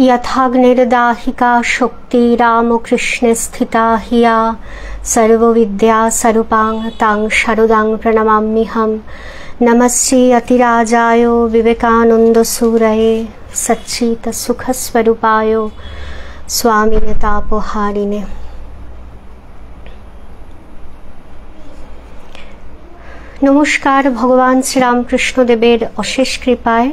यथाग्निर्दाहिका शक्ति रामकृष्णे स्थिता हिया सर्वविद्या स्वरूपां तां शारदां प्रणमाम्यहं। नमस्ते अतिराजाय विवेकानन्दसूरये सच्चित सुखस्वरूपाय स्वामिने तापहारिणे। नमस्कार। भगवान श्रीरामकृष्ण देवेर अशेष कृपाय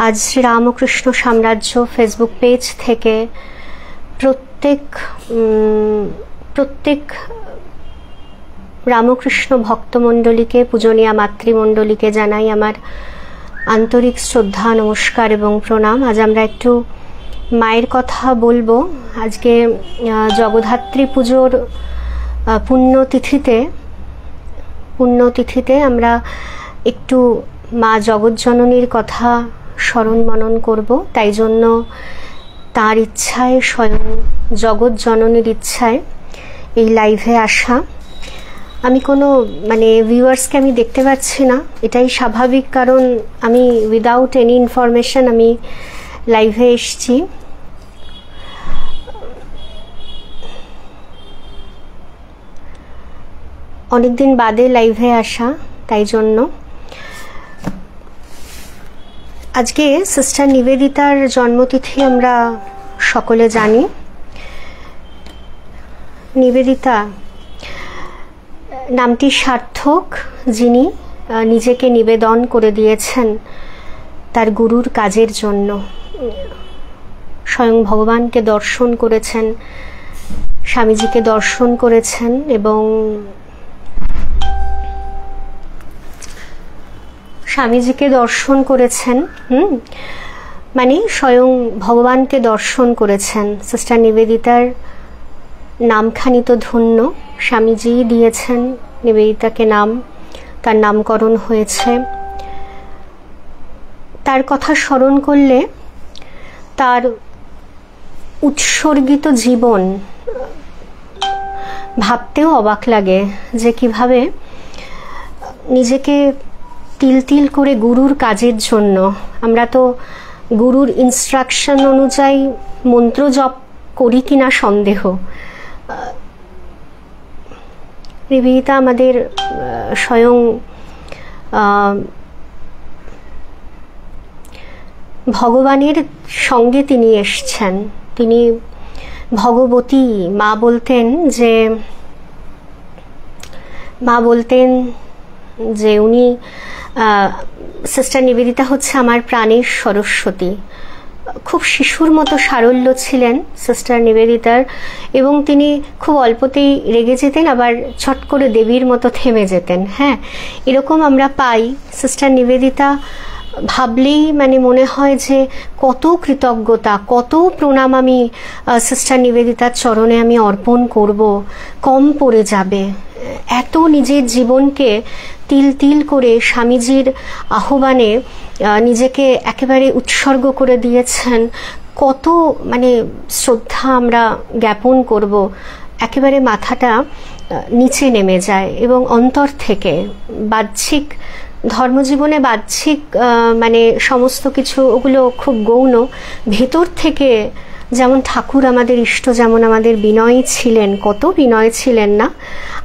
आज श्री रामकृष्ण साम्राज्य फेसबुक पेज থেকে প্রত্যেক রামকৃষ্ণ ভক্তমণ্ডলীকে পূজনীয়া মাতৃমণ্ডলীকে জানাই আমার আন্তরিক শ্রদ্ধা, নমস্কার এবং প্রণাম। আজ আমরা একটু মায়ের কথা বলবো। আজকে জগদ্ধাত্রী পুজোর পুণ্যতিথিতে আমরা একটু মা জগৎজননীর কথা স্মরণ মনন করব। তাই জন্য তার ইচ্ছায়, স্বয়ং জগৎজননীর ইচ্ছায় এই লাইভে আসা। আমি কোনো ভিউয়ার্সকে আমি দেখতে পাচ্ছি না, এটাই স্বাভাবিক, কারণ আমি উইদাউট এনি ইনফরমেশন আমি লাইভে এসেছি। অনেকদিন বাদে লাইভে আসা, তাই জন্য। আজকে সিস্টার নিবেদিতার জন্মতিথি আমরা সকলে জানি। নিবেদিতা নামটি সার্থক, যিনি নিজেকে নিবেদন করে দিয়েছেন তার গুরুর কাজের জন্য। স্বয়ং ভগবানকে দর্শন করেছেন, স্বামীজিকে দর্শন করেছেন এবং স্বয়ং ভগবানকে দর্শন করেছেন। সিস্টার নিবেদিতার নামখানি তো ধন্য, স্বামীজি দিয়েছেন নিবেদিতাকে নাম, তার নামকরণ হয়েছে। তার কথা স্মরণ করলে তার উৎসর্গিত জীবন ভাবতেও অবাক লাগে যে কিভাবে নিজেকে তিল তিল করে গুরুর কাজের জন্য। আমরা তো গুরুর ইনস্ট্রাকশন অনুযায়ী মন্ত্র জপ করি কিনা সন্দেহ। নিবেদিতা আমাদের স্বয়ং ভগবানের সঙ্গে তিনি এসছেন। তিনি ভগবতী মা বলতেন যে উনি সিস্টার নিবেদিতা হচ্ছে আমার প্রাণের সরস্বতী। খুব শিশুর মতো সারল্য ছিলেন সিস্টার নিবেদিতার, এবং তিনি খুব অল্পতেই রেগে যেতেন, আবার ছট করে দেবীর মতো থেমে যেতেন। হ্যাঁ, এরকম আমরা পাই। সিস্টার নিবেদিতা ভাবলেই মনে হয় যে কত কৃতজ্ঞতা, কত প্রণাম আমি সিস্টার নিবেদিতার চরণে আমি অর্পণ করব, কম পড়ে যাবে। এত নিজের জীবনকে তিল তিল করে স্বামীজির আহ্বানে নিজেকে একেবারে উৎসর্গ করে দিয়েছেন। কত শ্রদ্ধা আমরা জ্ঞাপন করব, একেবারে মাথাটা নিচে নেমে যায়। এবং অন্তর থেকে বাহ্যিক ধর্মজীবনে বাহ্যিক সমস্ত কিছু ওগুলো খুব গৌণ, ভেতর থেকে যেমন ঠাকুর আমাদের ইষ্ট, যেমন আমাদের বিনয়ী ছিলেন, কত বিনয় ছিলেন না।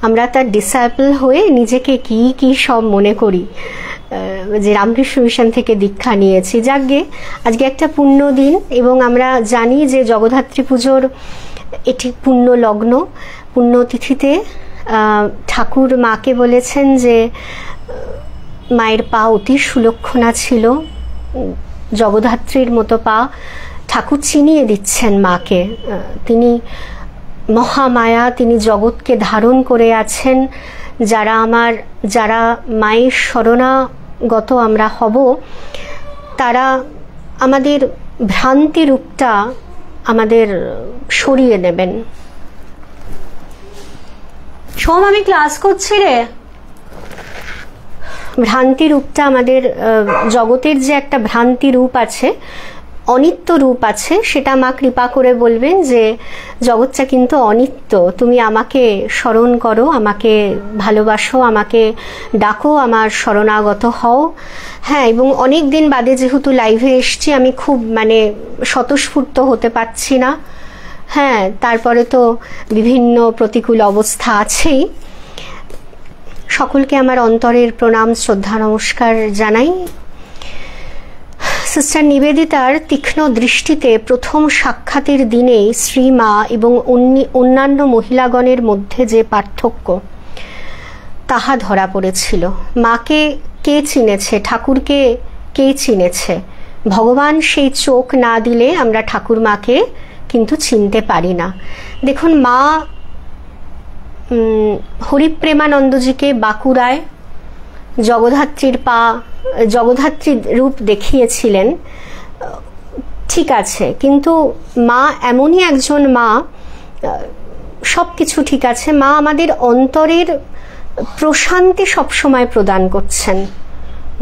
আমরা তার ডিসাইপল হয়ে নিজেকে কি সব মনে করি যে রামকৃষ্ণ মিশন থেকে দীক্ষা নিয়েছি। যাকগে, আজকে একটা পুণ্য দিন এবং আমরা জানি যে জগদ্ধাত্রী পুজোর এটি পুণ্য লগ্ন। পুণ্যতিথিতে ঠাকুর মাকে বলেছেন যে মায়ের পা অতি সুলক্ষণা ছিল, জগদ্ধাত্রীর মতো পা। ঠাকুর চিনিয়ে দিচ্ছেন মাকে। তিনি মহামায়া, তিনি জগৎকে ধারণ করে আছেন। যারা মায়ের শরণাগত আমরা হব, তারা আমাদের ভ্রান্তি রূপটা আমাদের সরিয়ে নেবেন। সোম, আমি ক্লাস করছি রে। ভ্রান্তি রূপটা আমাদের, জগতের যে একটা ভ্রান্তি রূপ আছে, অনিত্য রূপ আছে, সেটা মা কৃপা করে বলবেন যে জগৎটা কিন্তু অনিত্য, তুমি আমাকে স্মরণ করো, আমাকে ভালোবাসো, আমাকে ডাকো, আমার শরণাগত হও। হ্যাঁ, এবং অনেক দিন বাদে যেহেতু লাইভে এসছি, আমি খুব স্বতঃস্ফূর্ত হতে পারছি না। হ্যাঁ, তারপরে তো বিভিন্ন প্রতিকূল অবস্থা আছেই। সকলকে আমার অন্তরের প্রণাম, শ্রদ্ধা, নমস্কার জানাই। সিস্টার নিবেদিতার তীক্ষ্ণ দৃষ্টিতে প্রথম সাক্ষাতের দিনেই শ্রীমা এবং অন্যান্য মহিলাগণের মধ্যে যে পার্থক্য তাহা ধরা পড়েছিল। মাকে কে চিনেছে, ঠাকুরকে কে চিনেছে? ভগবান সেই চোখ না দিলে আমরা ঠাকুর মাকে কিন্তু চিনতে পারি না। দেখুন, মা হরিপ্রেমানন্দজিকে বাঁকুড়ায় জগদ্ধাত্রী রূপ দেখিয়েছিলেন, ঠিক আছে, কিন্তু মা এমনই একজন মা, সব কিছু ঠিক আছে, মা আমাদের অন্তরের প্রশান্তি সবসময় প্রদান করছেন।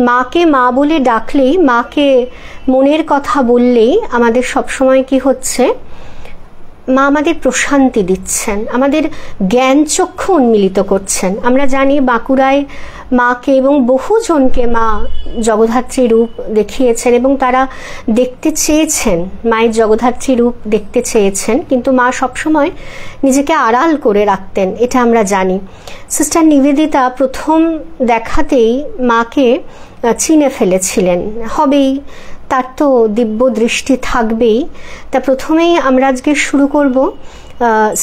মাকে মা বলে ডাকলেই, মাকে মনের কথা বললেই আমাদের সবসময় কি হচ্ছে, মা আমাদের প্রশান্তি দিচ্ছেন, আমাদের জ্ঞান চক্ষু উন্মিলিত করছেন। আমরা জানি বাঁকুড়ায় মাকে এবং বহুজনকে মা জগদ্ধাত্রী রূপ দেখিয়েছেন এবং তারা দেখতে চেয়েছেন, মায়ের জগদ্ধাত্রী রূপ দেখতে চেয়েছেন, কিন্তু মা সবসময় নিজেকে আড়াল করে রাখতেন, এটা আমরা জানি। সিস্টার নিবেদিতা প্রথম দেখাতেই মাকে চিনে ফেলেছিলেন, হবেই, তার তো দিব্য দৃষ্টি থাকবেই। তা প্রথমেই আমরা আজকে শুরু করব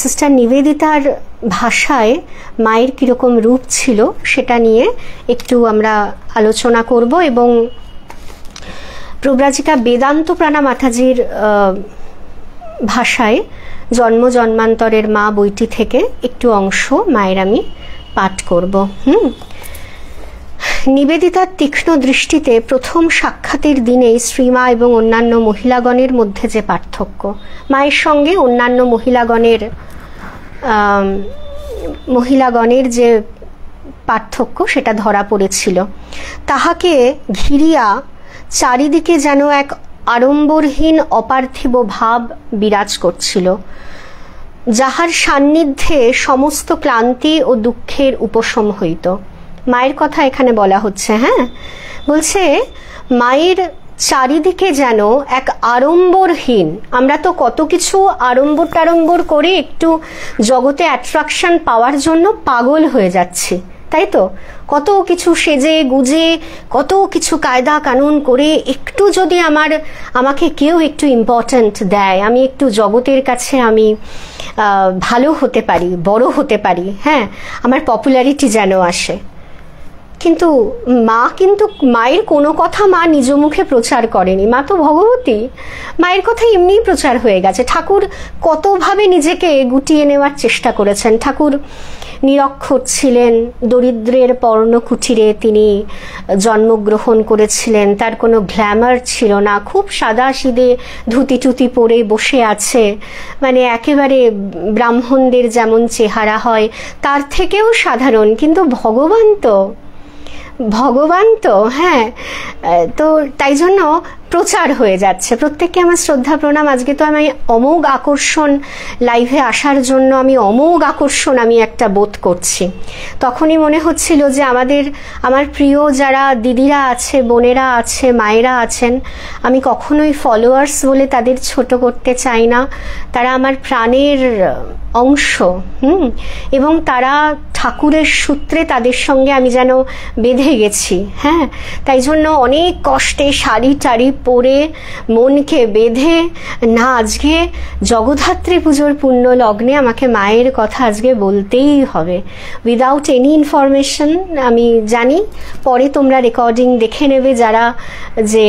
সিস্টার নিবেদিতার ভাষায় মায়ের কীরকম রূপ ছিল সেটা নিয়ে একটু আমরা আলোচনা করব, এবং প্রব্রাজিকা বেদান্ত প্রাণা মাতাজির ভাষায় জন্ম জন্মান্তরের মা বইটি থেকে একটু অংশ মায়ের আমি পাঠ করব। নিবেদিতার তীক্ষ্ণ দৃষ্টিতে প্রথম সাক্ষাতের দিনেই শ্রীমা এবং অন্যান্য মহিলাগণের মধ্যে যে পার্থক্য, মায়ের সঙ্গে অন্যান্য মহিলাগণের যে পার্থক্য সেটা ধরা পড়েছিল। তাহাকে ঘিরিয়া চারিদিকে যেন এক আড়ম্বরহীন অপার্থিব ভাব বিরাজ করছিল, যাহার সান্নিধ্যে সমস্ত ক্লান্তি ও দুঃখের উপশম হইত। মায়ের কথা এখানে বলা হচ্ছে। হ্যাঁ, বলছে মায়ের চারিদিকে যেন এক আড়ম্বরহীন, আমরা তো কত কিছু আড়ম্বর টাড়ম্বর করে একটু জগতে অ্যাট্রাকশন পাওয়ার জন্য পাগল হয়ে যাচ্ছি, তাই তো? কত কিছু সেজে গুজে, কত কিছু কায়দা কানুন করে একটু যদি আমাকে কেউ একটু ইম্পর্ট্যান্ট দেয়, আমি একটু জগতের কাছে আমি ভালো হতে পারি, বড় হতে পারি, হ্যাঁ, আমার পপুলারিটি যেন আসে। কিন্তু মায়ের কোনো কথা মা নিজ মুখে প্রচার করেনি। মা তো ভগবতী, মায়ের কথা এমনিই প্রচার হয়ে গেছে। ঠাকুর কতভাবে নিজেকে গুটিয়ে নেওয়ার চেষ্টা করেছেন। ঠাকুর নিরক্ষর ছিলেন, দরিদ্রের পর্ণকুটিরে তিনি জন্মগ্রহণ করেছিলেন, তার কোনো গ্ল্যামার ছিল না, খুব সাদা সিধে ধুতি টুতি পরে বসে আছে, একেবারে ব্রাহ্মণদের যেমন চেহারা হয় তার থেকেও সাধারণ। কিন্তু ভগবান তো হ্যাঁ, তো তাই জন্য প্রচার হয়ে যাচ্ছে। প্রত্যেককে আমার শ্রদ্ধা প্রণাম। আজকে তো আমি অমোঘ আকর্ষণ, লাইভে আসার জন্য অমোঘ আকর্ষণ আমি একটা বোধ করছি। তখনই মনে হচ্ছিল যে আমার প্রিয় যারা দিদিরা আছে, বোনেরা আছে, মায়েরা আছেন, আমি কখনোই ফলোয়ার্স বলে তাদের ছোট করতে চাই না। তারা আমার প্রাণের অংশ, এবং তারা ঠাকুরের সূত্রে তাদের সঙ্গে আমি যেন বেঁধে গেছি। হ্যাঁ, তাই জন্য অনেক কষ্টে শাড়ি টাড়ি পরে মনকে বেঁধে না, আজকে জগদ্ধাত্রী পুজোর পুণ্য লগ্নে আমাকে মায়ের কথা আজকে বলতেই হবে, উইদাউট এনি ইনফরমেশন। আমি জানি পরে তোমরা রেকর্ডিং দেখে নেবে যারা, যে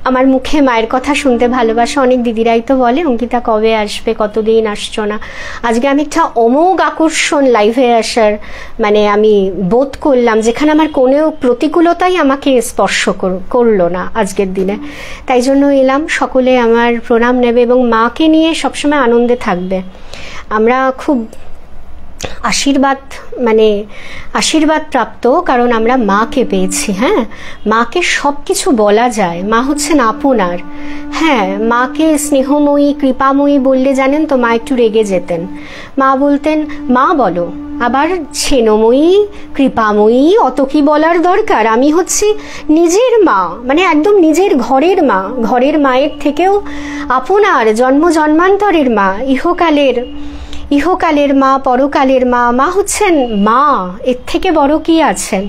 আমার মুখে মায়ের কথা শুনতে ভালোবাসে। অনেক দিদিরাই তো বলে অঙ্কিতা কবে আসবে, কতদিন আসছো না। আজকে আমি একটা অমোঘ আকর্ষণ লাইভে আসার আমি বোধ করলাম, যেখানে আমার কোনো প্রতিকূলতাই আমাকে স্পর্শ করলো না আজকের দিনে। তাই জন্য এলাম। সকলে আমার প্রণাম নেবে এবং মাকে নিয়ে সবসময় আনন্দে থাকবে। আমরা খুব আশীর্বাদ, মানে আশীর্বাদ প্রাপ্ত, কারণ আমরা মাকে পেয়েছি। হ্যাঁ, মাকে সব কিছু বলা যায়, মা হচ্ছেন আপনার। হ্যাঁ, মাকে স্নেহময়ী কৃপাময়ী বললে জানেন তো মা একটু রেগে যেতেন। মা বলতেন মা বলো, আবার ছেনময়ী কৃপাময়ী অত কি বলার দরকার, আমি হচ্ছি নিজের মা, মানে একদম নিজের ঘরের মা, ঘরের মায়ের থেকেও আপনার জন্ম জন্মান্তরের মা, ইহকালের মা, পরকালের মা। মা হচ্ছেন মা, এর থেকে বড় কি আছেন?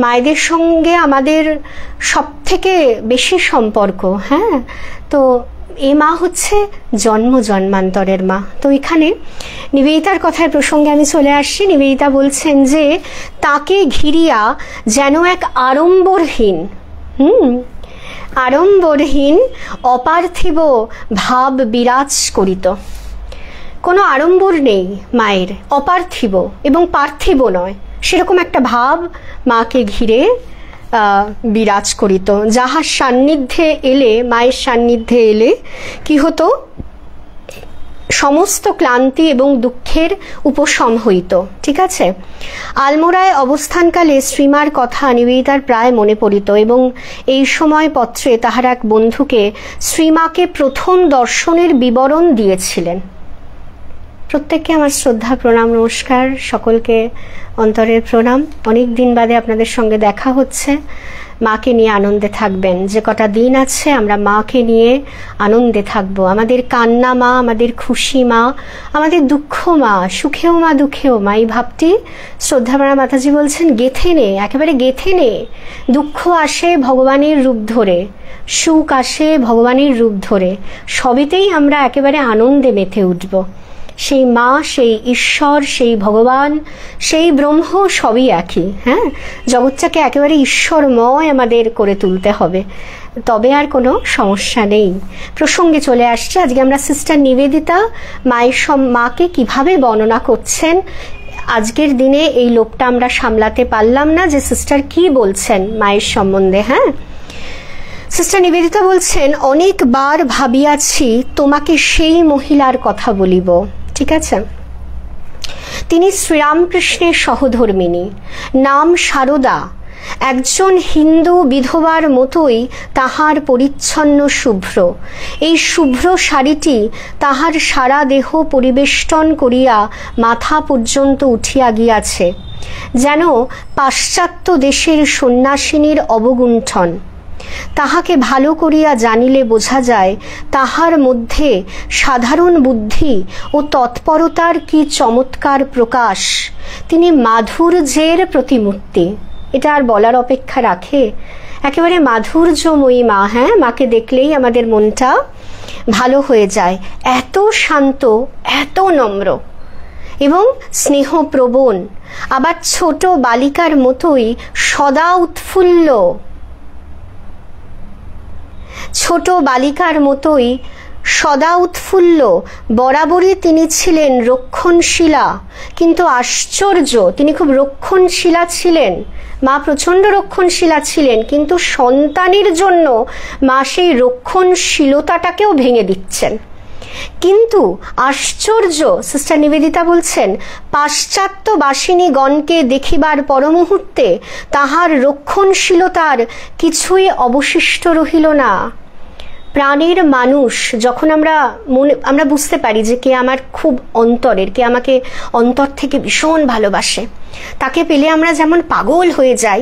মায়েদের সঙ্গে আমাদের সব থেকে বেশি সম্পর্ক। হ্যাঁ, তো এ মা হচ্ছে জন্ম জন্মান্তরের মা। তো এখানে নিবেদিতার কথার প্রসঙ্গে আমি চলে আসছি। নিবেদিতা বলছেন যে তাকে ঘিরিয়া যেন এক আড়ম্বরহীন অপার্থিব ভাব বিরাজ করিত। কোনো আড়ম্বর নেই মায়ের, অপার্থিব এবং পার্থিব নয়, সেরকম একটা ভাব মাকে ঘিরে বিরাজ করিত। যাহার সান্নিধ্যে এলে, মায়ের সান্নিধ্যে এলে কি হতো? সমস্ত ক্লান্তি এবং দুঃখের উপশম হইত। ঠিক আছে, আলমোড়ায় অবস্থানকালে শ্রীমার কথা নিবেদিতার প্রায় মনে পড়িত এবং এই সময় পত্রে তাহার এক বন্ধুকে শ্রীমাকে প্রথম দর্শনের বিবরণ দিয়েছিলেন। প্রত্যেককে আমার শ্রদ্ধা, প্রণাম, নমস্কার। সকলকে অন্তরের প্রণাম। অনেক দিন বাদে আপনাদের সঙ্গে দেখা হচ্ছে। মাকে নিয়ে আনন্দে থাকবেন। যে কটা দিন আছে আমরা মাকে নিয়ে আনন্দে থাকব। আমাদের কান্না মা, আমাদের খুশি মা, আমাদের দুঃখ মা, সুখেও মা দুঃখেও মা। এই ভাবটি শ্রদ্ধাভরা মাতাজি বলছেন গেথে নে, একেবারে গেথে নে। দুঃখ আসে ভগবানের রূপ ধরে, সুখ আসে ভগবানের রূপ ধরে, সবেতেই আমরা একেবারে আনন্দে মেতে উঠব। সেই মা, সেই ঈশ্বর, সেই ভগবান, সেই ব্রহ্ম সবই একই। হ্যাঁ, জগৎটাকে একেবারে ঈশ্বরময় আমাদের করে তুলতে হবে, তবে আর কোনো সমস্যা নেই। প্রসঙ্গে চলে আসছে। আজকে আমরা সিস্টার নিবেদিতা মাকে কিভাবে বর্ণনা করছেন। আজকের দিনে এই লোকটা আমরা সামলাতে পারলাম না যে সিস্টার কি বলছেন মায়ের সম্বন্ধে। হ্যাঁ, সিস্টার নিবেদিতা বলছেন অনেকবার ভাবিয়াছি তোমাকে সেই মহিলার কথা বলিব। ঠিক আছে, তিনি শ্রীরামকৃষ্ণের সহধর্মিনী, নাম শারদা। একজন হিন্দু বিধবার মতোই তাহার পরিচ্ছন্ন শুভ্র। এই শুভ্র শাড়িটি তাহার সারা দেহ পরিবেষ্টন করিয়া মাথা পর্যন্ত উঠিয়া গিয়াছে, যেন পাশ্চাত্য দেশের সন্ন্যাসিনীর অবগুণ্ঠন। তাহাকে ভালো করিয়া জানিলে বোঝা যায় তাহার মধ্যে সাধারণ বুদ্ধি ও তৎপরতার কি চমৎকার প্রকাশ। তিনি মাধুর্যের প্রতিমূর্তি। এটা আর বলার অপেক্ষা রাখে? একেবারে মাধুর্যময়ী মা। হ্যাঁ, মাকে দেখলেই আমাদের মনটা ভালো হয়ে যায়। এত শান্ত, এত নম্র এবং স্নেহপ্রবণ, আবার ছোট বালিকার মতোই সদা উৎফুল্ল, ছোট বালিকার মতোই সদা উৎফুল্ল। বরাবরই তিনি ছিলেন রক্ষণশীলা, কিন্তু আশ্চর্য, তিনি খুব রক্ষণশীলা ছিলেন। মা প্রচণ্ড রক্ষণশীলা ছিলেন, কিন্তু সন্তানের জন্য মা সেই রক্ষণশীলতাটাকেও ভেঙে দিচ্ছেন। কিন্তু আশ্চর্য, সিস্টার নিবেদিতা বলছেন পাশ্চাত্যবাসিনীগণকে দেখিবার পরমুহূর্তে তাহার রক্ষণশীলতার কিছুই অবশিষ্ট রহিল না। প্রাণের মানুষ যখন আমরা বুঝতে পারি যে কে আমার খুব অন্তরের, কে আমাকে অন্তর থেকে ভীষণ ভালোবাসে, তাকে পেলে আমরা যেমন পাগল হয়ে যাই,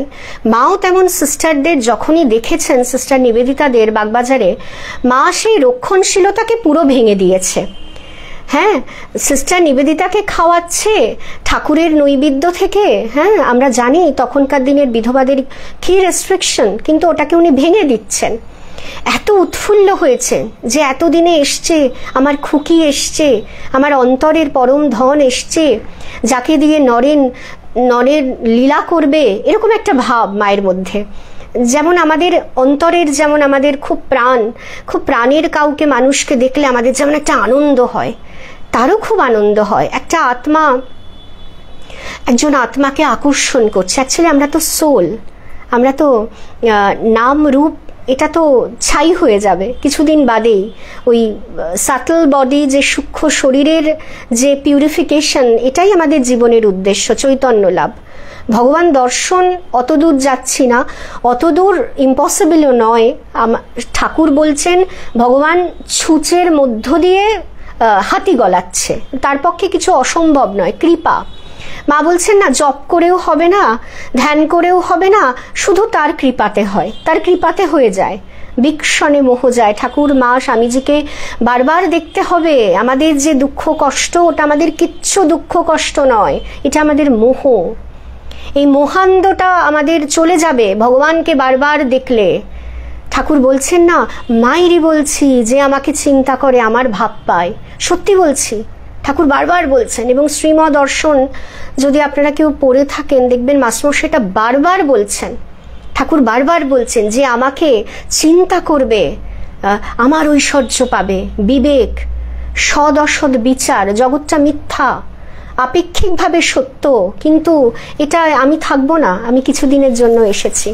মাও তেমন সিস্টারদের যখনই দেখেছেন, সিস্টার নিবেদিতাদের বাগবাজারে, মা সেই রক্ষণশীলতাকে পুরো ভেঙে দিয়েছে। হ্যাঁ, সিস্টার নিবেদিতাকে খাওয়াচ্ছে ঠাকুরের নৈবেদ্য থেকে। হ্যাঁ, আমরা জানি তখনকার দিনের বিধবাদের কি রেস্ট্রিকশন, কিন্তু ওটাকে উনি ভেঙে দিচ্ছেন। এত উৎফুল্ল হয়েছে যে এতদিনে এসছে আমার খুকি, এসছে আমার অন্তরের পরম ধন, এসছে যাকে দিয়ে নরের লীলা করবে, এরকম একটা ভাব মায়ের মধ্যে। যেমন আমাদের অন্তরের, যেমন আমাদের খুব প্রাণের কাউকে, মানুষকে দেখলে আমাদের যেমন একটা আনন্দ হয়, তারও খুব আনন্দ হয়। একটা আত্মা একজন আত্মাকে আকর্ষণ করছে। অ্যাকচুয়ালি আমরা তো সোল, আমরা তো নাম রূপ এটা তো ছাই হয়ে যাবে কিছুদিন বাদেই। ওই সাটল বডি, যে সূক্ষ্ম শরীরের যে পিউরিফিকেশন, এটাই আমাদের জীবনের উদ্দেশ্য, চৈতন্য লাভ। ভগবান দর্শন অতদূর যাচ্ছি না, অতদূর ইম্পসিবলও নয়। ঠাকুর বলছেন ভগবান ছুঁচের মধ্য দিয়ে হাতি গলাচ্ছে, তার পক্ষে কিছু অসম্ভব নয়, কৃপা। মা বলছেন না জপ করেও হবে না, ধ্যান করেও হবে না, শুধু তার কৃপাতে হয়, তার কৃপাতে হয়ে যায়। বিক্ষণে মোহ যায়। ঠাকুর মা স্বামীজিকে বারবার দেখতে হবে। আমাদের যে দুঃখ কষ্ট, ওটা আমাদের কিচ্ছু দুঃখ কষ্ট নয়, এটা আমাদের মোহ। এই মোহান্ধটা আমাদের চলে যাবে ভগবানকে বারবার দেখলে। ঠাকুর বলছেন না, মায়েরই বলছি যে আমাকে চিন্তা করে আমার ভাব পায়। সত্যি বলছি, ঠাকুর বারবার বলছেন। এবং শ্রীমদ দর্শন যদি আপনারা কেউ পড়ে থাকেন দেখবেন মাস্টারমশাই সেটা বারবার বলছেন। ঠাকুর বারবার বলছেন যে আমাকে চিন্তা করবে আমার ঐশ্বর্য পাবে। বিবেক, সদ অসৎ বিচার, জগৎটা মিথ্যা, আপেক্ষিকভাবে সত্য, কিন্তু এটা আমি থাকবো না, আমি কিছুদিনের জন্য এসেছি।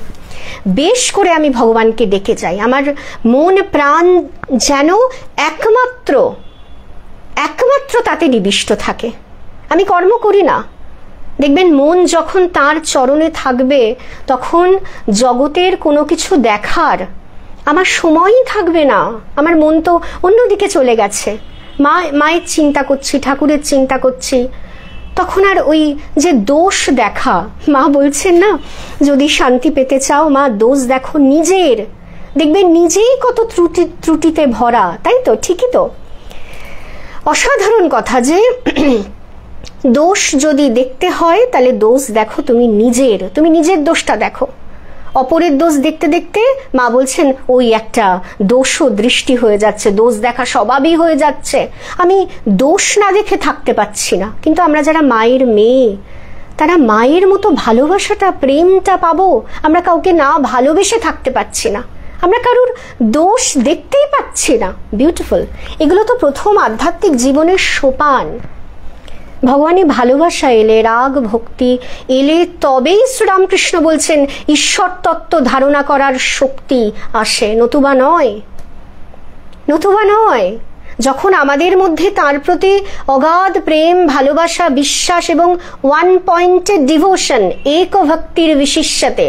বেশ করে আমি ভগবানকে ডেকে যাই, আমার মন প্রাণ যেন একমাত্র তাতে নিবিষ্ট থাকে। আমি কর্ম করি না। দেখবেন মন যখন তার চরণে থাকবে তখন জগতের কোনো কিছু দেখার আমার সময়ই থাকবে না। আমার মন তো অন্যদিকে চলে গেছে, মায়ের চিন্তা করছি, ঠাকুরের চিন্তা করছি। তখন আর ওই যে দোষ দেখা, মা বলছেন না যদি শান্তি পেতে চাও মা দোষ দেখো নিজের, দেখবেন নিজেই কত ত্রুটিতে ভরা, তাই তো? ঠিকই তো। অসাধারণ কথা যে দোষ যদি দেখতে হয় তাহলে দোষ দেখো তুমি নিজের দোষটা দেখো। অপরের দোষ দেখতে দেখতে মা বলছেন ওই একটা দোষও দৃষ্টি হয়ে যাচ্ছে, দোষ দেখা স্বভাবই হয়ে যাচ্ছে, আমি দোষ না দেখে থাকতে পারছি না। কিন্তু আমরা যারা মায়ের মেয়ে, তারা মায়ের মতো ভালোবাসাটা, প্রেমটা পাবো। আমরা কাউকে না ভালোবেসে থাকতে পারছি না, আমরা কারুর দোষ দেখতেই পাচ্ছি না। বিউটিফুল। এগুলো তো প্রথম আধ্যাত্মিক জীবনের সোপান। ভগবানের ভালোবাসা এলে, রাগ ভক্তি এলে তবেই শ্রীরামকৃষ্ণ বলছেন ঈশ্বর তত্ত্ব ধারণা করার শক্তি আসে, নতুবা নয়। যখন আমাদের মধ্যে তার প্রতি অগাধ প্রেম, ভালোবাসা, বিশ্বাস এবং ওয়ান পয়েন্টেড ডিভোশন, এক ভক্তির বিশিষ্যতে,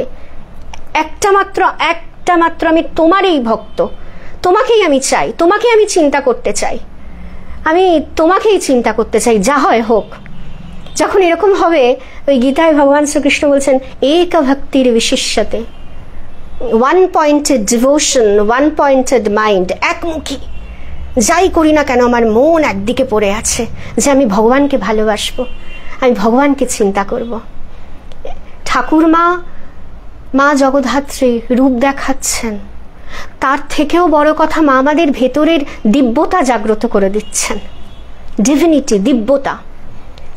একটা মাত্র আমি তোমারই ভক্ত, তোমাকেই আমি চাই, তোমাকে আমি চিন্তা করতে চাই, আমি তোমাকেই চিন্তা করতে চাই, যা হয় হোক। যখন এরকম হবে, ওই গীতায় ভগবান শ্রীকৃষ্ণ বলছেন এক ভক্তির বিশিষ্যতে, one pointed devotion, one pointed mind, একমুখী। যাই করি না কেন আমার মন একদিকে পড়ে আছে যে আমি ভগবানকে ভালোবাসবো, আমি ভগবানকে চিন্তা করব। ঠাকুর মা জগদ্ধাত্রী রূপ দেখাচ্ছেন, তার থেকেও বড় কথা মা আমাদের ভেতরের দিব্যতা জাগ্রত করে দিচ্ছেন। ডিভিনিটি, দিব্যতা,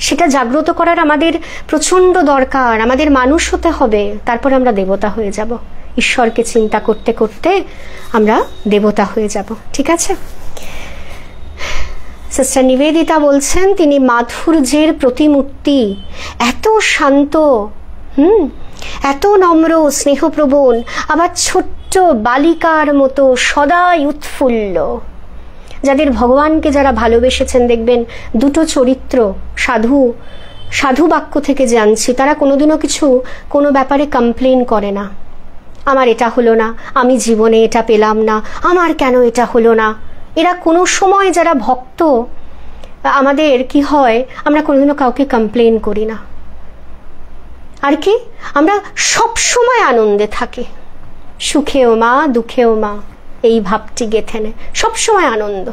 সেটা জাগ্রত করার আমাদের প্রচন্ড দরকার। আমাদের মানুষ হতে হবে, তারপর আমরা দেবতা হয়ে যাব। ঈশ্বরকে চিন্তা করতে করতে আমরা দেবতা হয়ে যাব। ঠিক আছে? সিস্টার নিবেদিতা বলছেন তিনি মাধুর্যের প্রতিমূর্তি, এত শান্ত, এত নম্র, স্নেহপ্রবণ, আবার ছোট্ট বালিকার মতো সদাই উৎফুল্ল। যাদের ভগবানকে যারা ভালোবেসেছেন দেখবেন দুটো চরিত্র, সাধু বাক্য থেকে জানছি, তারা কোনোদিনও কোনো ব্যাপারে কমপ্লেন করে না। আমার এটা হলো না, আমি জীবনে এটা পেলাম না, আমার কেন এটা হলো না। এরা কোনো সময়, যারা ভক্ত আমাদের কি হয়, আমরা কোনোদিনও কাউকে কমপ্লেন করি না। আর কি, আমরা সব সময় আনন্দে থাকি, সুখেও মা দুঃখেও মা, এই ভাবটি গেঁথে নে, সবসময় আনন্দ।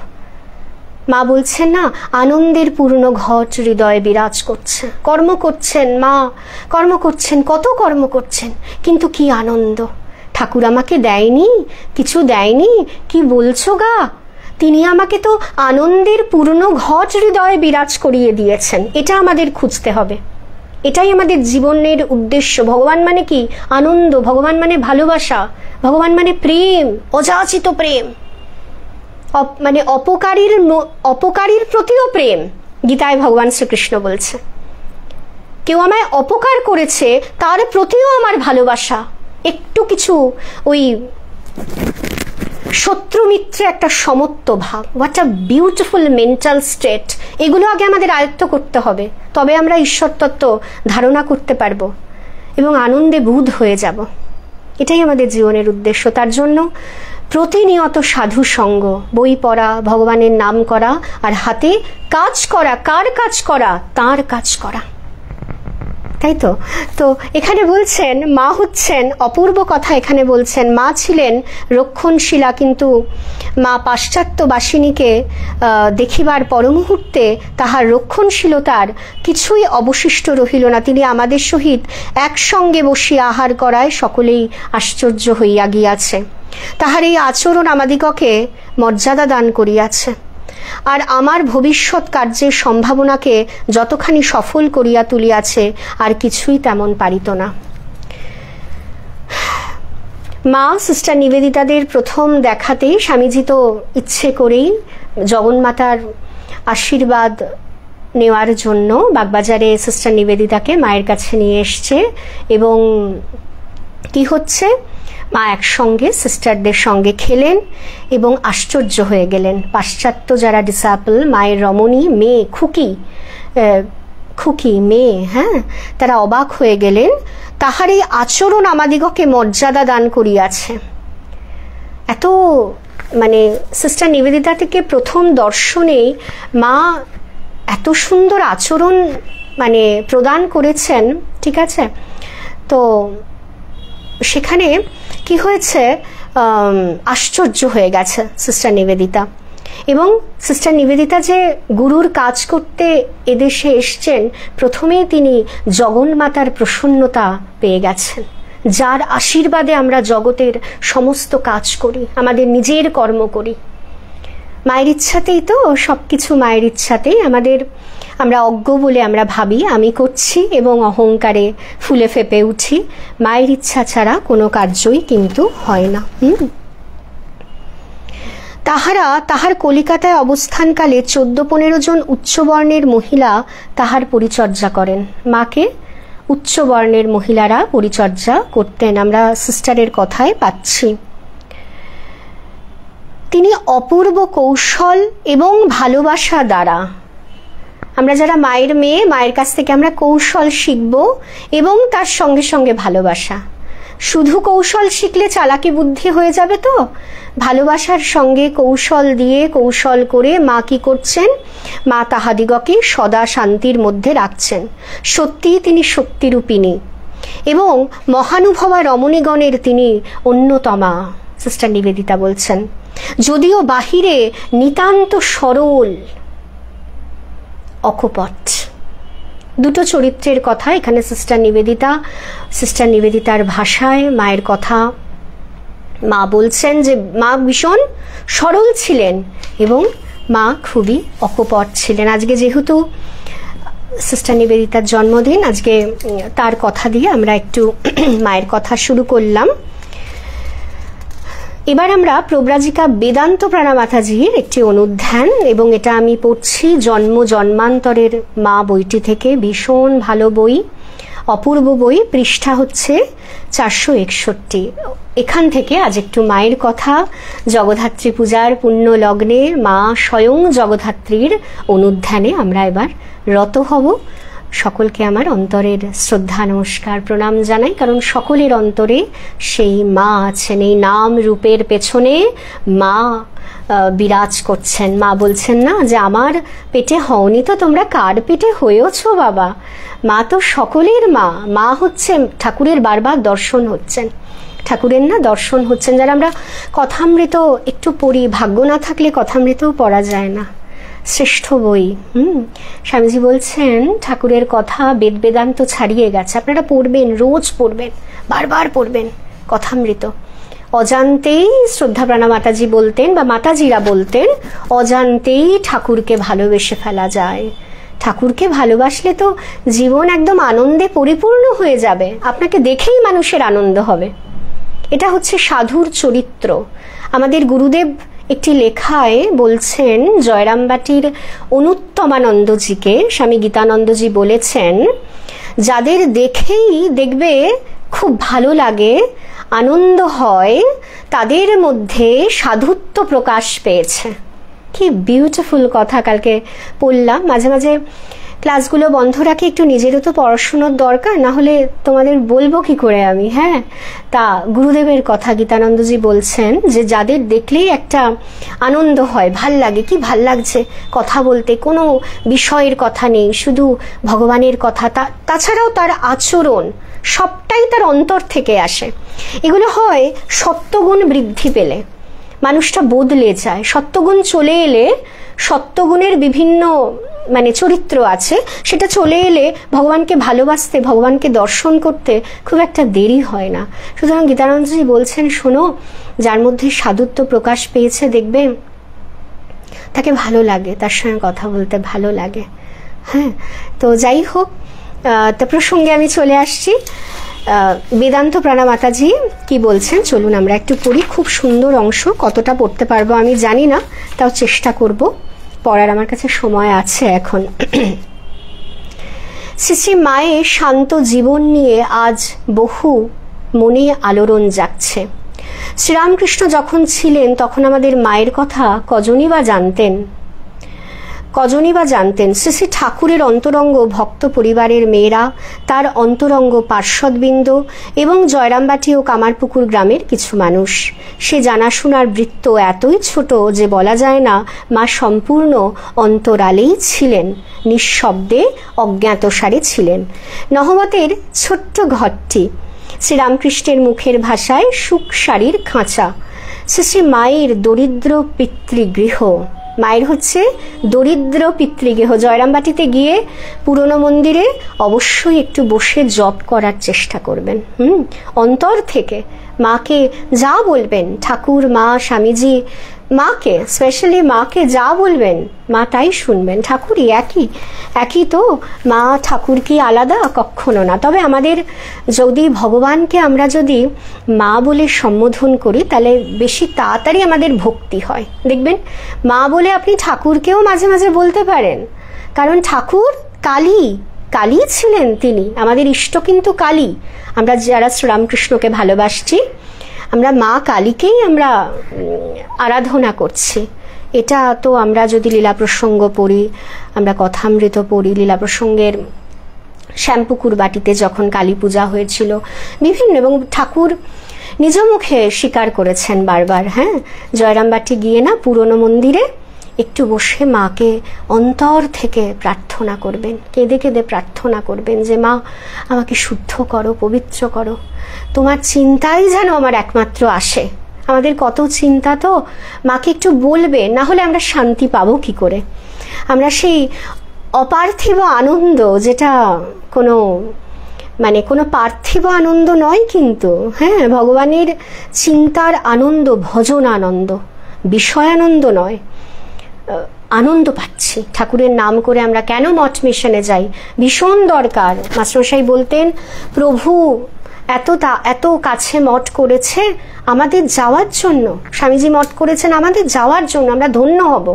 মা বলছেন না আনন্দের পূর্ণ ঘট হৃদয়ে বিরাজ করছে। কর্ম করছেন মা, কর্ম করছেন, কত কর্ম করছেন, কিন্তু কি আনন্দ। ঠাকুর আমাকে দেয়নি, কিছু দেয়নি, কি বলছো গা, তিনি আমাকে তো আনন্দের পূর্ণ ঘট হৃদয়ে বিরাজ করিয়ে দিয়েছেন। এটা আমাদের খুঁজতে হবে, এটাই আমাদের জীবনের উদ্দেশ্য। ভগবান মানে কি? আনন্দ। ভগবান মানে ভালোবাসা। ভগবান মানে প্রেম, অযাচিত প্রেম, মানে অপকারীর প্রতিও প্রেম। গীতায় ভগবান শ্রীকৃষ্ণ বলছে কেউ আমায় অপকার করেছে তার প্রতিও আমার ভালোবাসা, কিছু ওই শত্রু মিত্রে একটা সমত্ব ভাব, what a beautiful mental state, এগুলো আগে আমাদের আয়ত্ত করতে হবে, তবে আমরা ঈশ্বর তত্ত্ব ধারণা করতে পারবো এবং আনন্দে বুঁদ হয়ে যাব। এটাই আমাদের জীবনের উদ্দেশ্য। তার জন্য প্রতিনিয়ত সাধু সঙ্গ, বই পড়া, ভগবানের নাম করা, আর হাতে কাজ করা। কার কাজ করা? তার কাজ করা, তাই তো। তো এখানে বলছেন মা হচ্ছেন অপূর্ব কথা। এখানে বলছেন মা ছিলেন রক্ষণশীলা, কিন্তু মা পাশ্চাত্যবাসিনীকে দেখিবার পরমুহূর্তে তাহার রক্ষণশীলতার কিছুই অবশিষ্ট রহিল না। তিনি আমাদের সহিত একসঙ্গে বসিয়া আহার করায় সকলেই আশ্চর্য হইয়া গিয়াছে। তাহার এই আচরণ আমাদিগকে মর্যাদা দান করিয়াছে, আর আমার ভবিষ্যৎ কার্যের সম্ভাবনাকে যতখানি সফল করিয়া তুলিয়াছে, আর কিছুই তেমন পারিত না। মা সিস্টার নিবেদিতাদের প্রথম দেখাতেই স্বামীজি তো ইচ্ছে করেই জগন্মাতার আশীর্বাদ নেওয়ার জন্য বাগবাজারে সিস্টার নিবেদিতাকে মায়ের কাছে নিয়ে এসছে, এবং কি হচ্ছে, মা একসঙ্গে সিস্টারদের সঙ্গে খেলেন এবং আশ্চর্য হয়ে গেলেন। পাশ্চাত্য যারা ডিসাইপল, মায়ের রমণী, মেয়ে, খুকি মেয়ে, হ্যাঁ, তারা অবাক হয়ে গেলেন। তাহার এই আচরণ আমাদিগকে মর্যাদা দান করিয়াছে। এত মানে সিস্টার নিবেদিতা থেকে প্রথম দর্শনেই মা এত সুন্দর আচরণ মানে প্রদান করেছেন, ঠিক আছে। তো সেখানে কি হয়েছে, আশ্চর্য হয়ে গেছে সিস্টার নিবেদিতা। এবং সিস্টার নিবেদিতা যে গুরুর কাজ করতে এদেশে এসছেন, প্রথমেই তিনি জগন্মাতার প্রসন্নতা পেয়ে গেছেন, যার আশীর্বাদে আমরা জগতের সমস্ত কাজ করি, আমাদের নিজের কর্ম করি। মায়ের ইচ্ছাতেই তো সব কিছু, মায়ের ইচ্ছাতেই আমরা অজ্ঞ বলে আমরা ভাবি আমি করছি এবং অহংকারে ফুলে ফেপে উঠি। মায়ের ইচ্ছা ছাড়া কোনো কার্যই কিন্তু হয় না। তাহার কলিকাতায় অবস্থানকালে 14-15 জন উচ্চবর্ণের মহিলা তাহার পরিচর্যা করেন। মাকে উচ্চবর্ণের মহিলারা পরিচর্যা করতেন, আমরা সিস্টারের কথায় পাচ্ছি। তিনি অপূর্ব কৌশল এবং ভালোবাসা দ্বারা, আমরা যারা মায়ের মেয়ে, মায়ের কাছ থেকে আমরা কৌশল শিখব এবং তার সঙ্গে সঙ্গে ভালোবাসা। শুধু কৌশল শিখলে চালাকি বুদ্ধি হয়ে যাবে তো, ভালোবাসার সঙ্গে কৌশল দিয়ে, কৌশল করে মা কি করছেন, মা তাহাদিগকে সদা শান্তির মধ্যে রাখছেন। সত্যিই তিনি শক্তিরূপিণী এবং মহানুভবা রমণীগণের তিনি অন্যতমা, সিস্টার নিবেদিতা বলছেন। যদিও বাহিরে নিতান্ত সরল, অকপট। দুটো চরিত্রের কথা এখানে সিস্টার নিবেদিতার ভাষায় মায়ের কথা মা বলছেন যে মা ভীষণ সরল ছিলেন এবং মা খুবই অকপট ছিলেন। আজকে যেহেতু সিস্টার নিবেদিতার জন্মদিন, আজকে তার কথা দিয়ে আমরা একটু মায়ের কথা শুরু করলাম। এবার আমরা প্রব্রাজিকা বেদান্ত প্রাণা মাতাজির একটি অনুধ্যান, এবং এটা আমি পড়ছি জন্মান্তরের মা বইটি থেকে। ভীষণ ভালো বই, অপূর্ব বই। পৃষ্ঠা হচ্ছে 461। এখান থেকে আজ একটু মায়ের কথা, জগদ্ধাত্রী পূজার পুণ্য লগ্নে মা স্বয়ং জগদ্ধাত্রীর অনুধ্যানে আমরা এবার রত হব। সকলকে আমার অন্তরের শ্রদ্ধা, নমস্কার, প্রণাম জানাই, কারণ সকলের অন্তরে সেই মা আছেন। এই নাম রূপের পেছনে মা বিরাজ করছেন। মা বলছেন না যে আমার পেটে হওনি তো তোমরা কার পেটে হয়েছ বাবা। মা তো সকলের মা। মা হচ্ছে ঠাকুরের বারবার দর্শন হচ্ছেন, ঠাকুরের না দর্শন হচ্ছেন। যারা আমরা কথামৃত একটু পড়ি, ভাগ্য না থাকলে কথামৃতও পড়া যায় না, শ্রেষ্ঠ বই। স্বামীজি বলছেন ঠাকুরের কথা বেদ বেদান্ত ছাড়িয়ে গেছে। আপনারা পড়বেন, রোজ পড়বেন, বারবার পড়বেন কথামৃত। অজান্তেই শ্রদ্ধা প্রাণা মাতাজি বলতেন, বা মাতাজিরা বলতেন, অজান্তেই ঠাকুরকে ভালোবেসে ফেলা যায়। ঠাকুরকে ভালোবাসলে তো জীবন একদম আনন্দে পরিপূর্ণ হয়ে যাবে, আপনাকে দেখেই মানুষের আনন্দ হবে। এটা হচ্ছে সাধুর চরিত্র। আমাদের গুরুদেব একটি লেখায় বলছেন, জয়রামবাটির অনুত্তমানন্দজিকে স্বামী গীতানন্দজি বলেছেন, যাদের দেখেই দেখবে খুব ভালো লাগে আনন্দ হয় তাদের মধ্যে সাধুত্ব প্রকাশ পেয়েছে। কি বিউটিফুল কথা কালকে পড়লাম। মাঝে মাঝে ক্লাসগুলো বন্ধ রাখি, একটু নিজেরও তো পড়াশুনোর দরকার, না হলে তোমাদের বলবো কি করে আমি। হ্যাঁ, তা গুরুদেবের কথা গীতানন্দজি বলছেন যে যাদের দেখলেই একটা আনন্দ হয়, ভাল লাগে, কি ভাল লাগছে কথা বলতে, কোনো বিষয়ের কথা নেই, শুধু ভগবানের কথা, তাছাড়াও তার আচরণ সবটাই তার অন্তর থেকে আসে। এগুলো হয় সত্ত্বগুণ বৃদ্ধি পেলে, মানুষটা বদলে যায়। সত্ত্বগুণ চলে এলে, সত্ত্বগুণের বিভিন্ন চরিত্র আছে, সেটা চলে এলে ভগবানকে ভালোবাসতে, ভগবানকে দর্শন করতে খুব একটা দেরি হয় না। সুতরাং গীতানন্দজি বলছেন, শোনো, যার মধ্যে সাধুত্ব প্রকাশ পেয়েছে দেখবে তাকে ভালো লাগে, তার সঙ্গে কথা বলতে ভালো লাগে। হ্যাঁ, তো যাই হোক, তা প্রসঙ্গে আমি চলে আসছি। বেদান্ত প্রাণমাতাজি কি বলছেন চলুন আমরা একটু পড়ি। খুব সুন্দর অংশ, কতটা পড়তে পারবো আমি জানি না, তাও চেষ্টা করব পড়ার, আমার কাছে সময় আছে এখন। শ্রী মায়ের শান্ত জীবন নিয়ে আজ বহু মনে আলোড়ন জাগছে। শ্রীরামকৃষ্ণ যখন ছিলেন তখন আমাদের মায়ের কথা কজনই বা জানতেন। শ্রী শ্রী ঠাকুরের অন্তরঙ্গ ভক্ত পরিবারের মেয়েরা, তার অন্তরঙ্গ পার্শ্বদবৃন্দ এবং জয়রামবাটি ও কামারপুকুর গ্রামের কিছু মানুষ। সে জানাশোনার বৃত্ত এতই ছোট যে বলা যায় না মা সম্পূর্ণ অন্তরালেই ছিলেন, নিঃশব্দে অজ্ঞাতসারে ছিলেন। নহবতের ছোট্ট ঘরটি শ্রীরামকৃষ্ণের মুখের ভাষায় সুখসারির খাঁচা। শ্রী মায়ের দরিদ্র পিতৃগৃহ, মায়ের হচ্ছে দরিদ্র পিতৃগৃহ। জয়রামবাটিতে গিয়ে পুরনো মন্দিরে অবশ্যই একটু বসে জপ করার চেষ্টা করবেন। অন্তর থেকে মাকে যা বলবেন, ঠাকুর, মা, স্বামীজি, মাকে, স্পেশালি মাকে যা বলবেন মা তাই শুনবেন। ঠাকুরই একই তো, মা ঠাকুর কি আলাদা? কখনো না। তবে আমাদের যদি ভগবানকে আমরা যদি মা বলে সম্বোধন করি তাহলে বেশি তাড়াতাড়ি আমাদের ভক্তি হয়। দেখবেন, মা বলে আপনি ঠাকুরকেও মাঝে মাঝে বলতে পারেন, কারণ ঠাকুর কালী ছিলেন, তিনি আমাদের ইষ্ট কিন্তু কালী। আমরা যারা শ্রীরামকৃষ্ণকে ভালোবাসছি, আমরা মা কালীকেই আমরা আরাধনা করছি। এটা তো আমরা যদি লীলা প্রসঙ্গ পড়ি, আমরা কথামৃত পড়ি, লীলা প্রসঙ্গের শ্যামপুকুর বাটিতে যখন কালী পূজা হয়েছিল বিভিন্ন, এবং ঠাকুর নিজ মুখে স্বীকার করেছেন বারবার। হ্যাঁ, জয়রামবাটি গিয়ে না পুরনো মন্দিরে একটু বসে মাকে অন্তর থেকে প্রার্থনা করবেন, কেঁদে কেঁদে প্রার্থনা করবেন যে মা আমাকে শুদ্ধ করো, পবিত্র করো, তোমার চিন্তাই যেন আমার একমাত্র আসে। আমাদের কত চিন্তা, তো মাকে একটু বলবে, না হলে আমরা শান্তি পাবো কি করে? আমরা সেই অপার্থিব আনন্দ, যেটা কোনো পার্থিব আনন্দ নয় কিন্তু, হ্যাঁ, ভগবানের চিন্তার আনন্দ, ভজন আনন্দ, বিষয়ানন্দ নয়, আনন্দ পাচ্ছি। ঠাকুরের নাম করে আমরা কেন মঠ মিশনে যাই? ভীষণ দরকার। মাস্টারমশাই বলতেন, প্রভু এত কাছে মঠ করেছে আমাদের যাওয়ার জন্য, স্বামীজি মঠ করেছেন আমাদের যাওয়ার জন্য, আমরা ধন্য হব।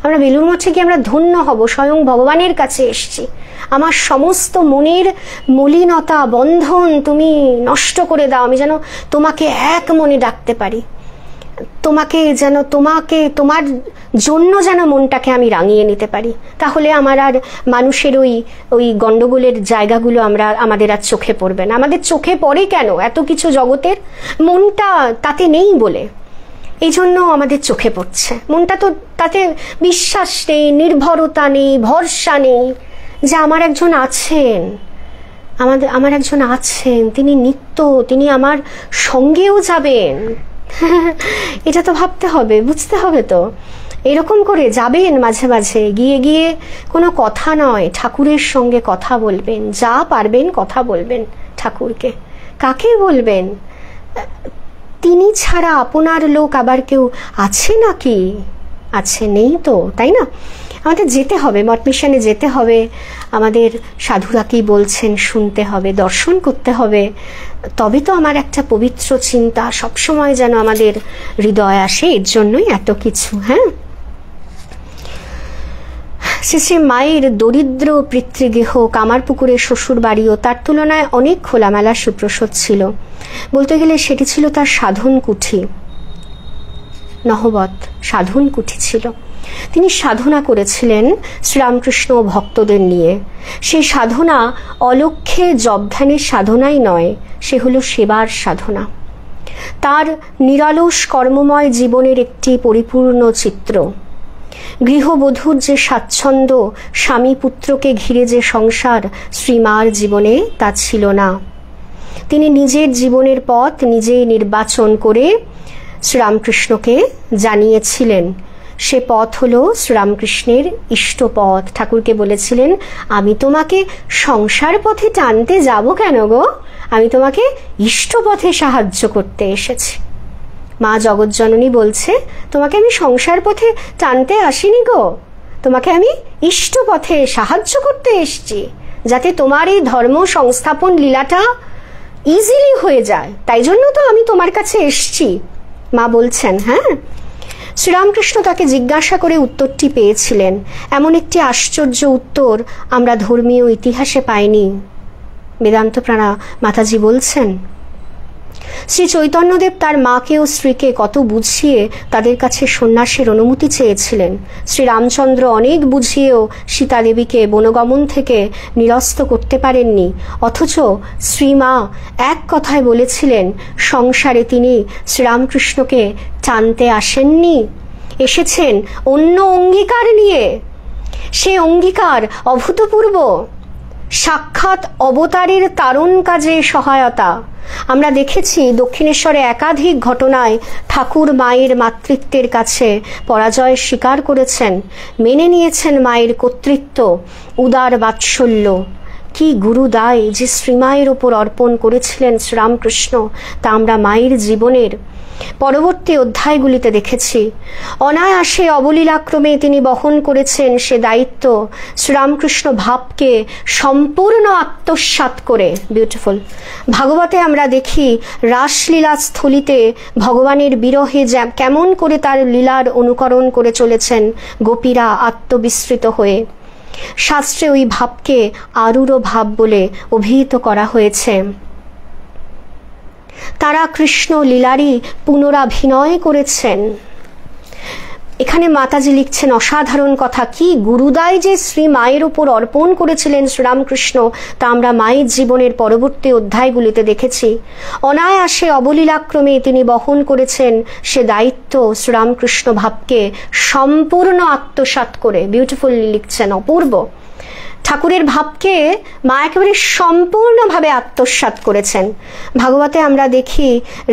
আমরা বেলুর মঠে গিয়ে আমরা ধন্য হব, স্বয়ং ভগবানের কাছে এসছি। আমার সমস্ত মনের মলিনতা, বন্ধন তুমি নষ্ট করে দাও, আমি যেন তোমাকে এক মনে ডাকতে পারি, তোমার জন্য যেন মনটাকে আমি রাঙিয়ে নিতে পারি। তাহলে আমার আর মানুষের ওই গন্ডগোলের জায়গাগুলো আমাদের আর চোখে পড়বে না। আমাদের চোখে পড়ে কেন? এত কিছু জগতের, মনটা তাতে নেই বলে, এই জন্য আমাদের চোখে পড়ছে। মনটা তো তাতে বিশ্বাস নেই, নির্ভরতা নেই, ভরসা নেই যে আমার একজন আছেন, তিনি নিত্য, তিনি আমার সঙ্গেও যাবেন। এটা তো ভাবতে হবে, বুঝতে হবে। তো এরকম করে যাবেন, মাঝে মাঝে গিয়ে কোনো কথা নয়, ঠাকুরের সঙ্গে কথা বলবেন, যা পারবেন কথা বলবেন ঠাকুরকে। কাকে বলবেন? তিনি ছাড়া আপনার লোক আবার কেউ আছে নাকি? আছে? নেই তো, তাই না? আমাদের যেতে হবে, মঠ মিশনে যেতে হবে, আমাদের সাধুরা কি বলছেন শুনতে হবে, দর্শন করতে হবে, তবে তো আমার একটা পবিত্র চিন্তা সবসময় যেন আমাদের হৃদয় আসে। এর জন্যই এত কিছু। হ্যাঁ, শ্রী শ্রী মায়ের দরিদ্র পিতৃগৃহ কামারপুকুরের শ্বশুর বাড়িও তার তুলনায় অনেক খোলামেলা সুপ্রসদ ছিল। বলতে গেলে সেটি ছিল তার সাধন কুঠি, নহবত সাধন কুঠি ছিল। তিনি সাধনা করেছিলেন শ্রীরামকৃষ্ণ ভক্তদের নিয়ে। সেই সাধনা অলক্ষ্যে জবধ্যানের সাধনাই নয়, সে হলো সেবার সাধনা। তার নিরলস কর্মময় জীবনের একটি পরিপূর্ণ চিত্র। গৃহবধূর যে স্বাচ্ছন্দ্য, স্বামী পুত্রকে ঘিরে যে সংসার শ্রীমার জীবনে তা ছিল না। তিনি নিজের জীবনের পথ নিজেই নির্বাচন করে শ্রীরামকৃষ্ণকে জানিয়েছিলেন। সে পথ হলো শ্রীরামকৃষ্ণের ইষ্ট পথ। ঠাকুরকে বলেছিলেন, আমি তোমাকে সংসার পথে টানতে যাব কেন গো, আমি তোমাকে ইষ্ট পথে সাহায্য করতে এসেছি। মা জগৎজননী বলছে, তোমাকে আমি সংসার পথে টানতে আসিনি গো, তোমাকে আমি ইষ্ট পথে সাহায্য করতে এসেছি, যাতে তোমার এই ধর্ম সংস্থাপন লীলাটা ইজিলি হয়ে যায়, তাই জন্য তো আমি তোমার কাছে এসেছি। মা বলছেন, হ্যাঁ। শ্রীরামকৃষ্ণ তাকে জিজ্ঞাসা করে উত্তরটি পেয়েছিলেন। এমন একটি আশ্চর্য উত্তর আমরা ধর্মীয় ইতিহাসে পাইনি। বেদান্ত প্রাণা মাতাজি বলছেন, শ্রী চৈতন্যদেব তার মাকে ও স্ত্রীকে কত বুঝিয়ে তাদের কাছে সন্ন্যাসের অনুমতি চেয়েছিলেন। শ্রীরামচন্দ্র অনেক বুঝিয়েও সীতাদেবীকে বনগমন থেকে নিরস্ত করতে পারেননি, অথচ শ্রীমা এক কথায় বলেছিলেন, সংসারে তিনি শ্রীরামকৃষ্ণকে টানতে আসেননি, এসেছেন অন্য অঙ্গীকার নিয়ে। সে অঙ্গীকার অভূতপূর্ব, সাক্ষাৎ অবতারের তারণ কাজে সহায়তা। আমরা দেখেছি দক্ষিণেশ্বরে একাধিক ঘটনায় ঠাকুর মায়ের মাতৃত্বের কাছে পরাজয় স্বীকার করেছেন, মেনে নিয়েছেন মায়ের কর্তৃত্ব, উদার বাৎসল্য। কি গুরুদায় যে শ্রীমায়ের ওপর অর্পণ করেছিলেন শ্রীরামকৃষ্ণ, তা আমরা মায়ের জীবনের পরবর্তী অধ্যায়গুলিতে দেখেছি। অনায়াসে অবলীলাক্রমে তিনি বহন করেছেন সে দায়িত্ব, শ্রীরামকৃষ্ণ ভাবকে সম্পূর্ণ আত্মসাৎ করে। বিউটিফুল। ভাগবতে আমরা দেখি রাসলীলা স্থলিতে ভগবানের বিরহে কেমন করে তার লীলার অনুকরণ করে চলেছেন গোপীরা আত্মবিস্মৃত হয়ে। শাস্ত্রে ওই ভাবকে আরূঢ় ভাব বলে অভিহিত করা হয়েছে। তারা কৃষ্ণ লীলারই পুনরাভিনয় করেছেন। এখানে মাতাজি লিখছেন অসাধারণ কথা, কি গুরুদায় যে শ্রী মায়ের উপর অর্পণ করেছিলেন শ্রীরামকৃষ্ণ, তা আমরা মায়ের জীবনের পরবর্তী অধ্যায়গুলিতে দেখেছি। অনায়াসে অবলীলাক্রমে তিনি বহন করেছেন সে দায়িত্ব, শ্রীরামকৃষ্ণ ভাবকে সম্পূর্ণ আত্মসাৎ করে। বিউটিফুলি লিখছেন, অপূর্ব। ঠাকুরের ভাবকে মা একেবারে সম্পূর্ণভাবে আত্মসাৎ করেছেন। ভাগবতে আমরা দেখি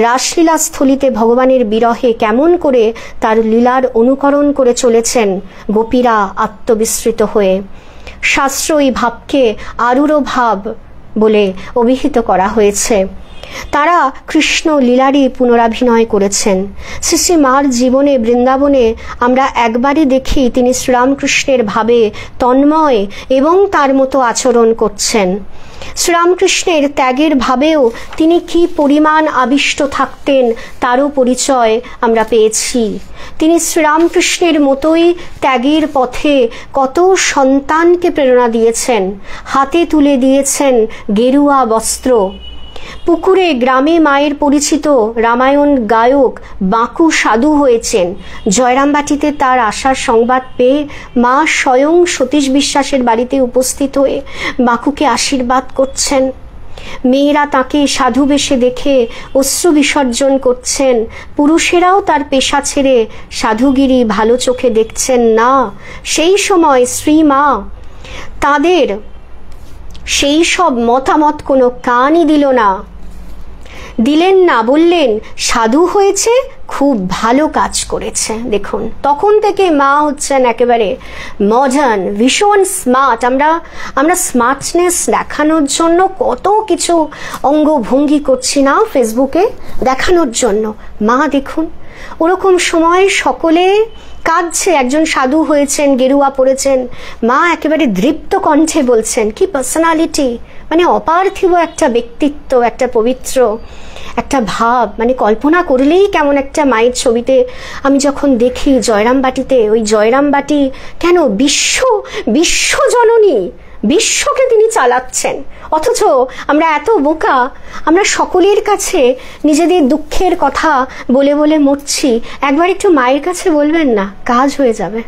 রাসলীলা স্থলিতে ভগবানের বিরহে কেমন করে তার লীলার অনুকরণ করে চলেছেন গোপীরা আত্মবিস্মৃত হয়ে। শাস্ত্র এই ভাবকে আরূঢ় ভাব বলে অভিহিত করা হয়েছে। তারা কৃষ্ণ লীলারই পুনরাভিনয় করেছেন। শ্রী শ্রী মার জীবনে বৃন্দাবনে আমরা একবারই দেখি তিনি শ্রীরামকৃষ্ণের ভাবে তন্ময় এবং তার মতো আচরণ করছেন। শ্রীরামকৃষ্ণের ত্যাগের ভাবেও তিনি কি পরিমাণ আবিষ্ট থাকতেন তারও পরিচয় আমরা পেয়েছি। তিনি শ্রীরামকৃষ্ণের মতোই ত্যাগের পথে কত সন্তানকে প্রেরণা দিয়েছেন, হাতে তুলে দিয়েছেন গেরুয়া বস্ত্র। পুকুরে গ্রামে মায়ের পরিচিত রামায়ণ গায়ক বাঁকু সাধু হয়েছেন। জয়রামবাটিতে তার আসার সংবাদ পেয়ে মা স্বয়ং সতীশ বিশ্বাসের বাড়িতে উপস্থিত হয়ে বাঁকুকে আশীর্বাদ করছেন। মেয়েরা তাকে সাধু বেশে দেখে অশ্রু বিসর্জন করছেন। পুরুষেরাও তার পেশা ছেড়ে সাধুগিরি ভালো চোখে দেখছেন না। সেই সময় শ্রীমা তাদের সেই সব মতামত কোনো কানই দিলেন না, বললেন সাধু হয়েছে, খুব ভালো কাজ করেছে। দেখুন, তখন থেকে মা হচ্ছেন একেবারে মডার্ন, ভীষণ স্মার্ট। আমরা স্মার্টনেস দেখানোর জন্য কত কিছু অঙ্গভঙ্গি করছি না ফেসবুকে দেখানোর জন্য। মা দেখুন, ওরকম সময় সকলে কাঁদছে, একজন সাধু হয়েছেন, গেরুয়া পরেছেন, মা একেবারে দৃপ্ত কণ্ঠে বলছেন, কি পার্সোনালিটি, মানে অপার্থিব একটা ব্যক্তিত্ব, একটা পবিত্র, একটা ভাব, মানে কল্পনা করলেই কেমন একটা মায়ের ছবিতে আমি যখন দেখি জয়রামবাটিতে, ওই জয়রামবাটি কেন বিশ্বজননী, বিশ্বকে তিনি চালাচ্ছেন। অথচ আমরা এত বোকা, আমরা সকলের কাছে নিজেদের দুঃখের কথা বলে বলে মরছি। একবার একটু মায়ের কাছে বলবেন না, কাজ হয়ে যাবে।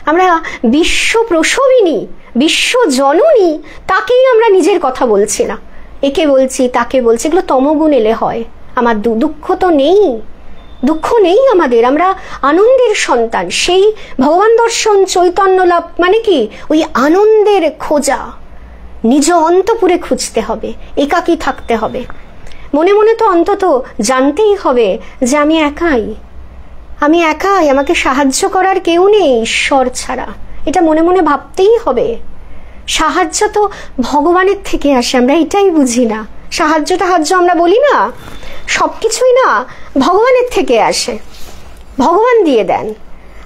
আমরা বিশ্ব প্রসবিনী, বিশ্বজননী, তাকেই আমরা নিজের কথা বলছি না, একে বলছি তাকে বলছি। এগুলো তমগুণ এলে হয়। আমার দুঃখ তো নেই, দুঃখ নেই আমাদের, আমরা আনন্দের সন্তান। সেই ভগবান দর্শন চৈতন্য লাভ মানে কি? ওই আনন্দের খোঁজা, নিজ অন্তপুরে খুঁজতে হবে, একাকী থাকতে হবে। মনে মনে তো অন্তত জানতেই হবে যে আমি একাই, আমি একাই, আমাকে সাহায্য করার কেউ নেই ঈশ্বর ছাড়া। এটা মনে মনে ভাবতেই হবে। সাহায্য তো ভগবানের থেকে আসে, আমরা এটাই বুঝি না। সাহায্য আমরা বলি না, সবকিছুই না ভগবানের থেকে আসে, ভগবান দিয়ে দেন।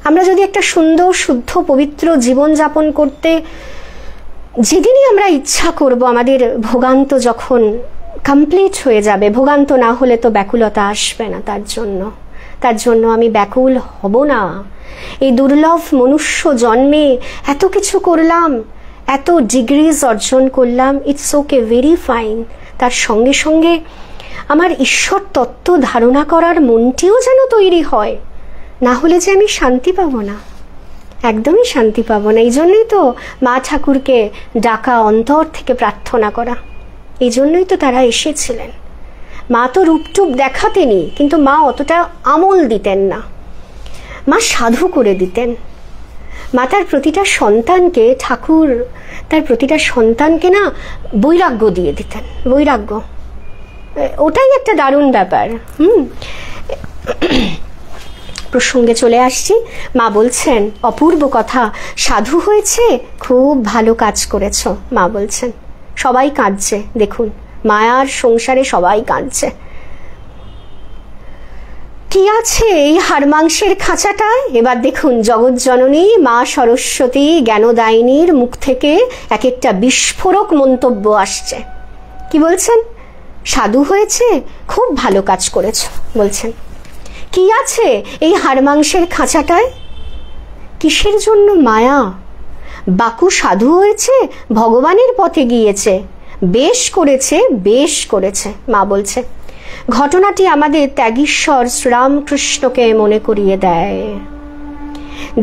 আমরা যদি একটা সুন্দর শুদ্ধ পবিত্র জীবন যাপন করতে যেদিনই আমরা ইচ্ছা করব, আমাদের ভোগান্ত যখন কমপ্লিট হয়ে যাবে, ভোগান্ত না হলে তো ব্যাকুলতা আসবে না। তার জন্য আমি ব্যাকুল হব না। এই দুর্লভ মনুষ্য জন্মে এত কিছু করলাম, এত ডিগ্রিজ অর্জন করলাম, ইটস ওকে, ভেরি ফাইন। তার সঙ্গে সঙ্গে আমার ঈশ্বর তত্ত্ব ধারণা করার মনটিও যেন তৈরি হয়, না হলে যে আমি শান্তি পাবো না, একদমই শান্তি পাবো না। এই জন্যই তো মা ঠাকুরকে ডাকা, অন্তর থেকে প্রার্থনা করা। এই জন্যই তো তারা এসেছিলেন। মা তো রূপটুপ দেখাতেনি, কিন্তু মা অতটা আমল দিতেন না, মা সাধু করে দিতেন। মা তার প্রতিটা সন্তানকে, ঠাকুর তার প্রতিটা সন্তানকে না বৈরাগ্য দিয়ে দিতেন। বৈরাগ্য, ওটাই একটা দারুণ ব্যাপার। প্রসঙ্গে চলে আসছি। মা বলছেন অপূর্ব কথা, সাধু হয়েছে, খুব ভালো কাজ করেছ। মা বলছেন সবাই কাঁদছে, দেখুন মায়ার সংসারে সবাই কাঁদছে। কি আছে এই হাড় মাংসের খাঁচাটায়? এবার দেখুন জগৎ জননী মা সরস্বতী জ্ঞানদায়িনীর মুখ থেকে এক একটা বিস্ফোরক মন্তব্য আসছে। কি বলছেন? সাধু হয়েছে, খুব ভালো কাজ করেছ। বলছেন কি আছে এই হাড় মাংসের খাঁচাটায়? কিসের জন্য মায়া? বাকু সাধু হয়েছে, ভগবানের পথে গিয়েছে, বেশ করেছে, বেশ করেছে। মা বলছে ঘটনাটি আমাদের ত্যাগীশ্বর শ্রীরামকৃষ্ণকে মনে করিয়ে দেয়।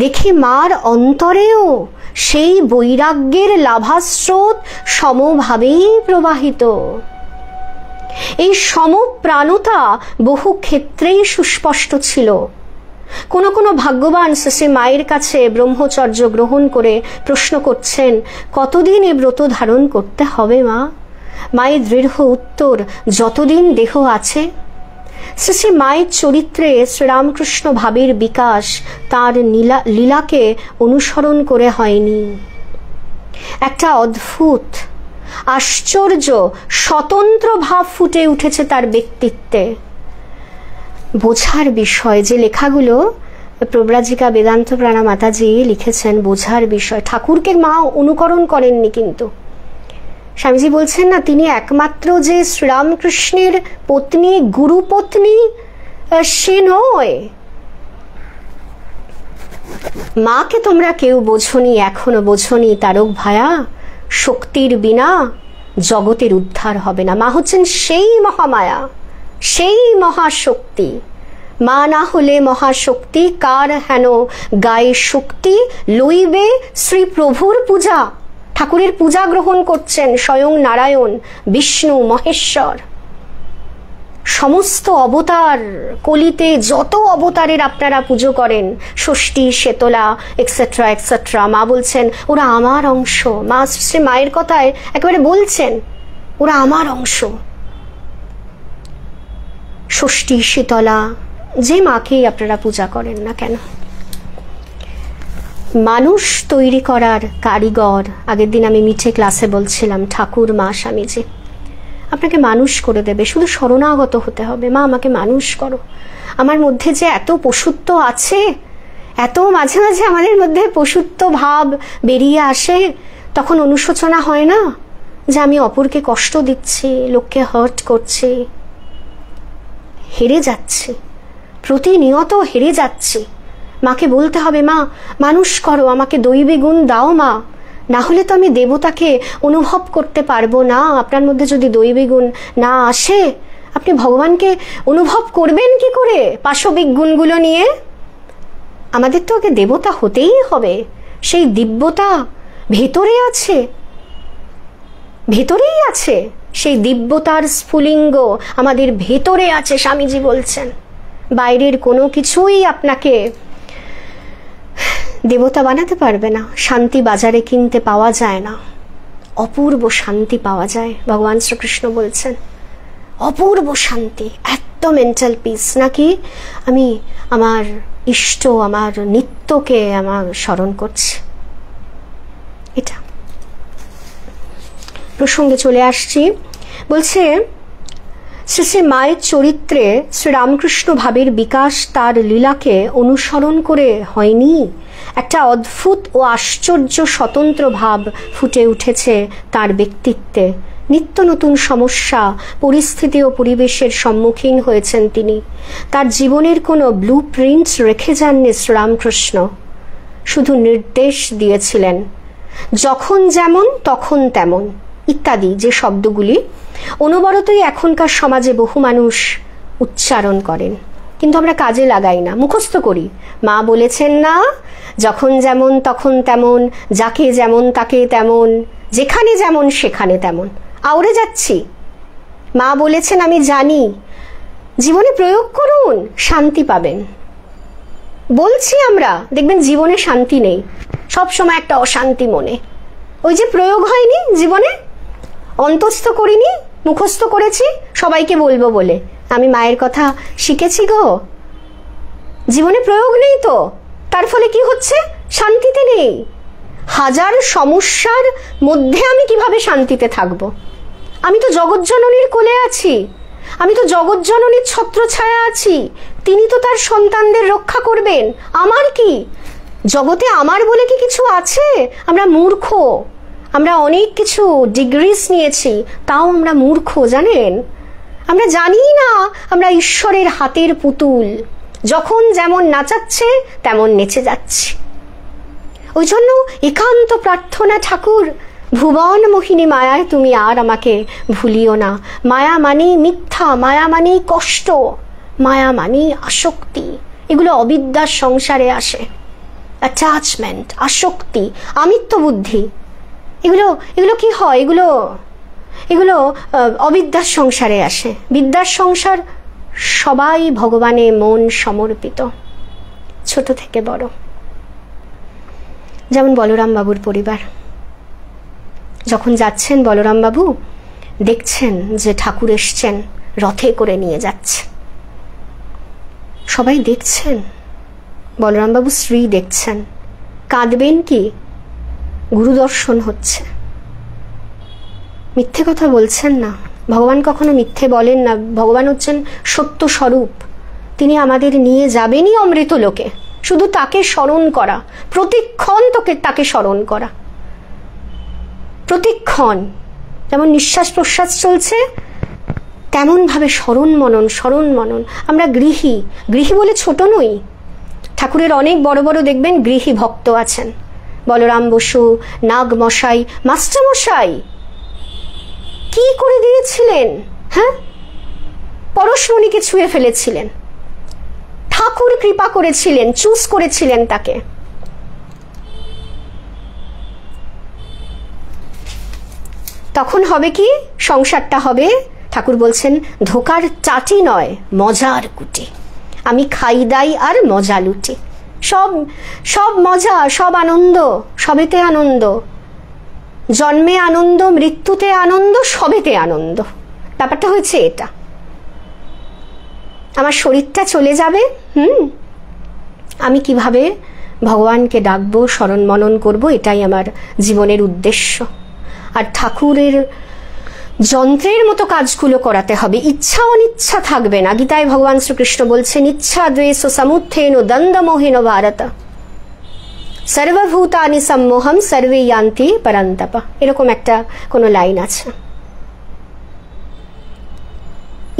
দেখি মার অন্তরেও সেই বৈরাগ্যের লাভাস্রোত সমভাবেই প্রবাহিত। এই সমপ্রাণতা বহু ক্ষেত্রেই সুস্পষ্ট ছিল। কোনো কোনো ভাগ্যবান শ্রী মায়ের কাছে ব্রহ্মচর্য গ্রহণ করে প্রশ্ন করছেন, কতদিন এ ব্রত ধারণ করতে হবে মা? মায়ের দৃঢ় উত্তর, যতদিন দেহ আছে। শ্রী মায়ের চরিত্রে শ্রীরামকৃষ্ণ ভাবের বিকাশ তার লীলাকে অনুসরণ করে হয়নি। একটা অদ্ভুত আশ্চর্য স্বতন্ত্র ভাব ফুটে উঠেছে তার ব্যক্তিত্বে। বোঝার বিষয় যে লেখাগুলো প্রব্রাজিকা বেদান্ত প্রাণা মাতাজি লিখেছেন, বোঝার বিষয়। ঠাকুরকে মা অনুকরণ করেননি, কিন্তু স্বামীজি বলছেন না, তিনি একমাত্র যে শ্রীরামকৃষ্ণের পত্নী, গুরু পত্নী, সে নয়। মাকে তোমরা কেউ বোঝনি, এখনো বোঝনি তারক ভায়া, শক্তির বিনা জগতের উদ্ধার হবে না। মা হচ্ছেন সেই মহামায়া, সেই মহাশক্তি। মা না হলে মহাশক্তি কার হেন গায়ে শক্তি লইবে শ্রী প্রভুর পূজা। ঠাকুরের পূজা গ্রহণ করছেন স্বয়ং নারায়ণ, বিষ্ণু, মহেশ্বর। সমস্ত অবতার, কলিতে যত অবতারের আপনারা পুজো করেন, ষষ্ঠী, শেতলা, এক্সেট্রা এক্সেট্রা, মা বলছেন ওরা আমার অংশ। মা শ্রী মায়ের কথায় একেবারে বলছেন ওরা আমার অংশ। ষষ্ঠী, শীতলা, যে মাকেই আপনারা পূজা করেন না কেন, মানুষ তৈরি করার কারিগর। আগের দিন আমি মিঠে ক্লাসে বলছিলাম, ঠাকুর মা স্বামীজি আপনাকে মানুষ করে দেবে, শুধু শরণাগত হতে হবে। মা আমাকে মানুষ করো। আমার মধ্যে যে এত পশুত্ব আছে, এত মাঝে মাঝে আমাদের মধ্যে পশুত্ব ভাব বেরিয়ে আসে, তখন অনুশোচনা হয় না যে আমি অপরকে কষ্ট দিচ্ছি, লোককে হার্ট করছি। হেরে যাচ্ছি, প্রতিনিয়ত হেরে যাচ্ছি। মাকে বলতে হবে, মা মানুষ করো, আমাকে দৈবী গুণ দাও মা, না হলে তো আমি দেবতাকে অনুভব করতে পারবো না। আপনার মধ্যে যদি দৈবী গুণ না আসে, আপনি ভগবানকে অনুভব করবেন কি করে পাশবিক গুণগুলো নিয়ে? আমাদের তো আগে দেবতা হতেই হবে। সেই দিব্যতা ভেতরে আছে, ভেতরেই আছে। সেই দিব্যতার স্ফুলিঙ্গ আমাদের ভেতরে আছে, স্বামীজি বলছেন। বাইরের কোনো কিছুই আপনাকে দেবতা বানাতে পারবে না। শান্তি বাজারে কিনতে পাওয়া যায় না, অপূর্ব শান্তি পাওয়া যায়। ভগবান শ্রীকৃষ্ণ বলছেন অপূর্ব শান্তি, এত মেন্টাল পিস নাকি আমি আমার ইষ্ট, আমার নিত্যকে আমার স্মরণ করছি। এটা প্রসঙ্গে চলে আসছি। বলছে শ্রী শ্রী মায়ের চরিত্রে শ্রীরামকৃষ্ণ ভাবের বিকাশ তার লীলাকে অনুসরণ করে হয়নি। একটা অদ্ভুত ও আশ্চর্য স্বতন্ত্র ভাব ফুটে উঠেছে তার ব্যক্তিত্বে। নিত্য নতুন সমস্যা, পরিস্থিতি ও পরিবেশের সম্মুখীন হয়েছেন তিনি। তার জীবনের কোনো ব্লু প্রিন্ট রেখে যাননি শ্রীরামকৃষ্ণ, শুধু নির্দেশ দিয়েছিলেন যখন যেমন তখন তেমন ইত্যাদি, যে শব্দগুলি অনবরতই এখনকার সমাজে বহু মানুষ উচ্চারণ করেন, কিন্তু আমরা কাজে লাগাই না, মুখস্থ করি। মা বলেছেন না, যখন যেমন তখন তেমন, যাকে যেমন তাকে তেমন, যেখানে যেমন সেখানে তেমন, আউড়ে যাচ্ছি। মা বলেছেন আমি জানি, জীবনে প্রয়োগ করুন, শান্তি পাবেন। বলছি আমরা, দেখবেন জীবনে শান্তি নেই, সব সময় একটা অশান্তি মনে। ওই যে প্রয়োগ হয়নি জীবনে, অন্তস্থ করিনি, মুখস্থ করেছি সবাইকে বলবো বলে। আমি মায়ের কথা শিখেছি গো, জীবনে প্রয়োগ নেই তো, তার ফলে কি হচ্ছে? শান্তিতে নেই। হাজার সমস্যার মধ্যে আমি কিভাবে শান্তিতে থাকব? আমি তো জগৎজননীর কোলে আছি, আমি তো জগৎজননীর ছত্রছায়া আছি, তিনি তো তার সন্তানদের রক্ষা করবেন। আমার কি জগতে আমার বলে কি কিছু আছে? আমরা মূর্খ, আমরা অনেক কিছু ডিগ্রিজ নিয়েছি, তাও আমরা মূর্খ, জানেন? আমরা জানি না আমরা ঈশ্বরের হাতের পুতুল, যখন যেমন নাচাচ্ছে তেমন নেচে যাচ্ছি। ওই জন্য একান্ত প্রার্থনা, ঠাকুর ভুবন মোহিনী মায়ায় তুমি আর আমাকে ভুলিও না। মায়া মানে মিথ্যা, মায়া মানে কষ্ট, মায়া মানে আসক্তি। এগুলো অবিদ্যার সংসারে আসে। অ্যাটাচমেন্ট, আসক্তি, আমিত্ব বুদ্ধি, এগুলো এগুলো কি হয়? এগুলো অবিদ্যার সংসারে আসে। বিদ্যার সংসার সবাই ভগবানে মন সমর্পিত, ছোট থেকে বড়। যেমন বলরাম বাবুর পরিবার, যখন যাচ্ছেন বলরাম বাবু দেখছেন যে ঠাকুর এসছেন, রথে করে নিয়ে যাচ্ছে, সবাই দেখছেন, বলরাম বাবু শ্রী দেখছেন, কাঁদবেন কি? গুরুদর্শন হচ্ছে। মিথ্যে কথা বলছেন না, ভগবান কখনো মিথ্যে বলেন না। ভগবান হচ্ছেন সত্য স্বরূপ, তিনি আমাদের নিয়ে যাবেনই অমৃত লোকে। শুধু তাকে স্মরণ করা, প্রতিক্ষণ তাকে স্মরণ করা, প্রতিক্ষণ। যেমন নিঃশ্বাস প্রশ্বাস চলছে, তেমন ভাবে স্মরণ মনন, স্মরণ মনন। আমরা গৃহী, গৃহী বলে ছোট নই। ঠাকুরের অনেক বড় বড় দেখবেন গৃহী ভক্ত আছেন। বলরাম বসু, নাগ মশাই, মাস্টার মশাই কি করে দিয়েছিলেন? হ্যাঁ, পরশমণিকে ছুঁয়ে ফেলেছিলেন, ঠাকুর কৃপা করেছিলেন, চুজ করেছিলেন তাকে। তখন হবে কি? সংসারটা হবে, ঠাকুর বলছেন, ধোকার চাটি নয়, মজার কুটি। আমি খাই দাই আর মজা লুটি। সব সব মজা, সব আনন্দ, সবেতে আনন্দ। জন্মে আনন্দ, মৃত্যুতে আনন্দ, সবেতে আনন্দ। ব্যাপারটা হয়েছে এটা। আমার শরীরটা চলে যাবে, আমি কিভাবে ভগবানকে ডাকবো, স্মরণ মনন করবো, এটাই আমার জীবনের উদ্দেশ্য। আর ঠাকুরের যন্ত্রের মতো কাজগুলো করাতে হবে, ইচ্ছা অনিচ্ছা থাকবে না। গীতায় ভগবান শ্রীকৃষ্ণ বলছেন, ইচ্ছা দ্বেষ সমুত্থেন দ্বন্দ্বমোহেন ভারত সর্বভূতানি সম্মোহম সর্বে ইয়ান্তি পরন্তপ। এরকম একটা কোনো লাইন আছে।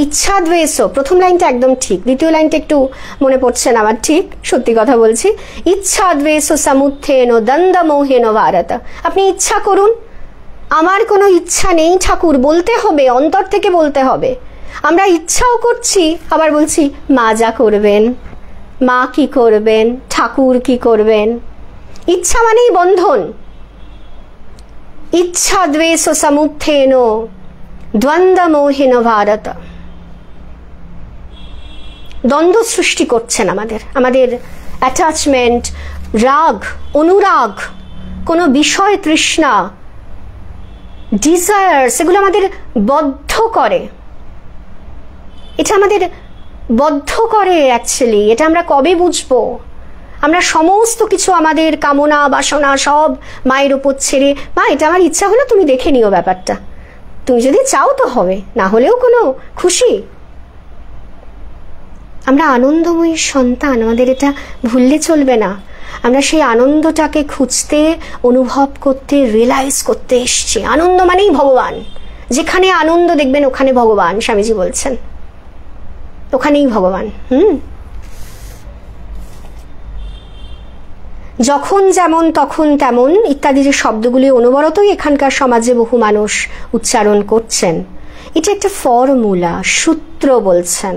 ইচ্ছাদ্বেষ, প্রথম লাইনটা একদম ঠিক, দ্বিতীয় লাইনটা একটু মনে পড়ছে না আমার ঠিক, সত্যি কথা বলছি। ইচ্ছাদ্বেষ সমুত্থেন দ্বন্দ্ব মোহেন ভারত। আপনি ইচ্ছা করুন, আমার কোনো ইচ্ছা নেই ঠাকুর, বলতে হবে, অন্তর থেকে বলতে হবে। আমরা ইচ্ছাও করছি, আবার বলছি মা যা করবেন, মা কি করবেন, ঠাকুর কি করবেন। ইচ্ছা মানেই বন্ধন। ইচ্ছাদ্বেষ সমুত্থেন দ্বন্দ্ব মোহেন ভারত। দ্বন্দ্ব সৃষ্টি করছেন আমাদের অ্যাটাচমেন্ট, রাগ, অনুরাগ, কোনো বিষয় তৃষ্ণা, ডিজায়ার, সেগুলো আমাদের বদ্ধ করে। এটা আমাদের বদ্ধ করে অ্যাকচুয়ালি। এটা আমরা কবে বুঝবো? আমরা সমস্ত কিছু আমাদের কামনা বাসনা সব মায়ের উপর ছেড়ে, মা এটা আমার ইচ্ছা হলো, তুমি দেখে নিও ব্যাপারটা, তুমি যদি চাও তো হবে, না হলেও কোনো খুশি। আমরা আনন্দময়ী সন্তান, আমাদের এটা ভুললে চলবে না। আমরা সেই আনন্দটাকে খুঁজতে, অনুভব করতে, রিয়েলাইজ করতে এসছি। আনন্দ মানেই ভগবান। যেখানে আনন্দ দেখবেন ওখানে ভগবান, স্বামীজি বলছেন, ওখানেই ভগবান। যখন যেমন তখন তেমন ইত্যাদি যে শব্দগুলি অনবরতই এখানকার সমাজে বহু মানুষ উচ্চারণ করছেন, এটা একটা ফর্মুলা, সূত্র বলছেন।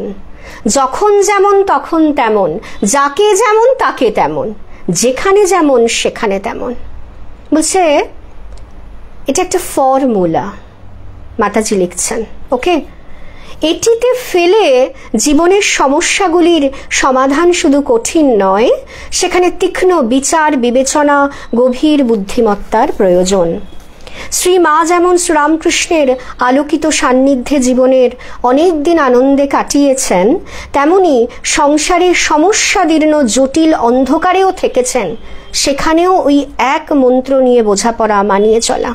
যখন যেমন তখন তেমন, যাকে যেমন তাকে তেমন, যেখানে যেমন সেখানে তেমন। বলছে এটা একটা ফর্মুলা, মাতাজি লিখছেন। ওকে, এটিতে ফেলে জীবনের সমস্যাগুলির সমাধান শুধু কঠিন নয়, সেখানে তীক্ষ্ণ বিচার বিবেচনা, গভীর বুদ্ধিমত্তার প্রয়োজন। শ্রী মা যেমন শ্রীরামকৃষ্ণের আলোকিত সান্নিধ্যে জীবনের অনেক দিন আনন্দে কাটিয়েছেন, তেমনি সংসারের সমস্যাদীর্ণ জটিল অন্ধকারেও থেকেছেন। সেখানেও ওই এক মন্ত্র নিয়ে বোঝাপড়া, মানিয়ে চলা।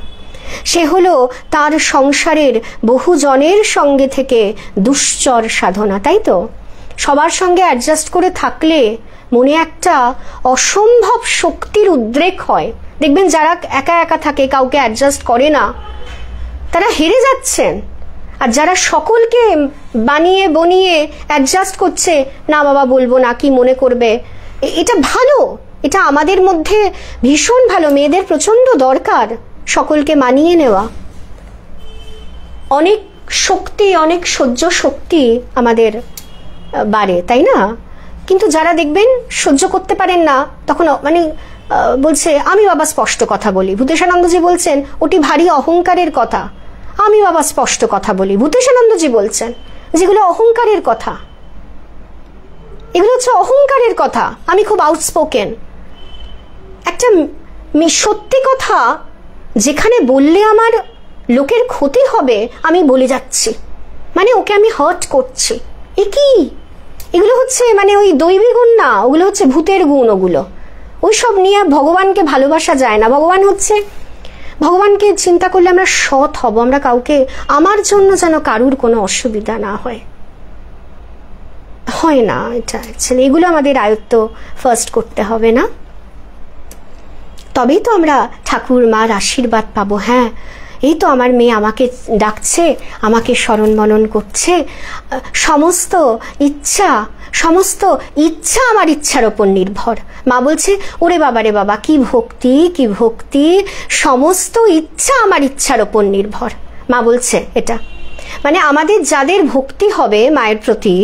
সে হলো তার সংসারের বহু জনের সঙ্গে থেকে দুশ্চর সাধনা। তাই তো, সবার সঙ্গে অ্যাডজাস্ট করে থাকলে মনে একটা অসম্ভব শক্তির উদ্রেক হয়। দেখবেন যারা একা একা থাকে, কাউকে অ্যাডজাস্ট করে না, তারা হেরে যাচ্ছেন। আর যারা সকলকে বানিয়ে বনিয়ে অ্যাডজাস্ট করছে, না বাবা বলবো না, কি মনে করবে, এটা ভালো, এটা আমাদের মধ্যে ভীষণ ভালো। মেয়েদের প্রচন্ড দরকার সকলকে মানিয়ে নেওয়া। অনেক শক্তি, অনেক সহ্য শক্তি আমাদের বাড়ে, তাই না? কিন্তু যারা দেখবেন সহ্য করতে পারেন না, তখন মানে বলছে আমি বাবা স্পষ্ট কথা বলি। ভূতেশানন্দজি বলছেন ওটি ভারী অহংকারের কথা। আমি বাবা স্পষ্ট কথা বলি, ভূতেশানন্দজি বলছেন, যেগুলো অহংকারের কথা, এগুলো হচ্ছে অহংকারের কথা। আমি খুব আউটস্পোকেন। একটা সত্যি কথা যেখানে বললে আমার লোকের ক্ষতি হবে, আমি বলে যাচ্ছি, মানে ওকে আমি হার্ট করছি। এ কি? এগুলো হচ্ছে মানে ওই দৈবী গুণ না, ওগুলো হচ্ছে ভূতের গুণ। ওগুলো ওই সব নিয়ে ভগবানকে ভালোবাসা যায় না। ভগবানকে চিন্তা করলে আমরা সৎ হব, আমরা কাউকে, আমার জন্য যেন কারুর কোনো অসুবিধা না হয় না। এটা অ্যাকচুয়ালি এগুলো আমাদের আয়ত্ত ফার্স্ট করতে হবে, না? তবেই তো আমরা ঠাকুর মার আশীর্বাদ পাবো। হ্যাঁ, এই তো আমার মেয়ে আমাকে ডাকছে, আমাকে স্মরণ মনন করছে, সমস্ত ইচ্ছা আমার ইচ্ছার ওপর নির্ভর। মা বলছে ওরে বাবা রে বাবা, কি ভক্তি, কি ভক্তি, সমস্ত ইচ্ছা আমার ইচ্ছার ওপর নির্ভর। মা বলছে এটা, মানে আমাদের যাদের ভক্তি হবে মায়ের প্রতি,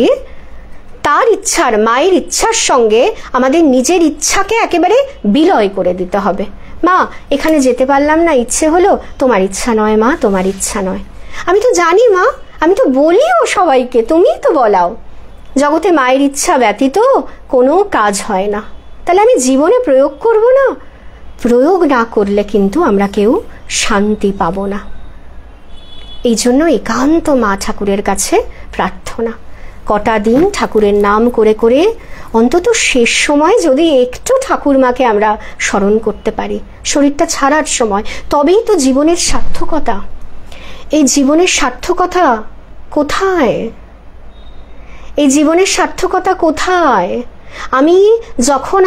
তার ইচ্ছার, মায়ের ইচ্ছার সঙ্গে আমাদের নিজের ইচ্ছাকে একেবারে বিলয় করে দিতে হবে। মা এখানে যেতে পারলাম না, ইচ্ছে হলো, তোমার ইচ্ছা নয় মা, তোমার ইচ্ছা নয়। আমি তো জানি মা, আমি তো বলিও সবাইকে, তুমিই তো বলাও, জগতে মায়ের ইচ্ছা ব্যতীত কোনো কাজ হয় না। তাহলে আমি জীবনে প্রয়োগ করব না? প্রয়োগ না করলে কিন্তু আমরা কেউ শান্তি পাবো না। এই জন্য একান্ত মা ঠাকুরের কাছে প্রার্থনা, কটা দিন ঠাকুরের নাম করে করে অন্তত শেষ সময় যদি একটু ঠাকুর মাকে আমরা স্মরণ করতে পারি, শরীরটা ছাড়ার সময়, তবেই তো জীবনের সার্থকতা। এই জীবনের সার্থকতা কোথায়? এই জীবনের সার্থকতা কোথায়? আমি যখন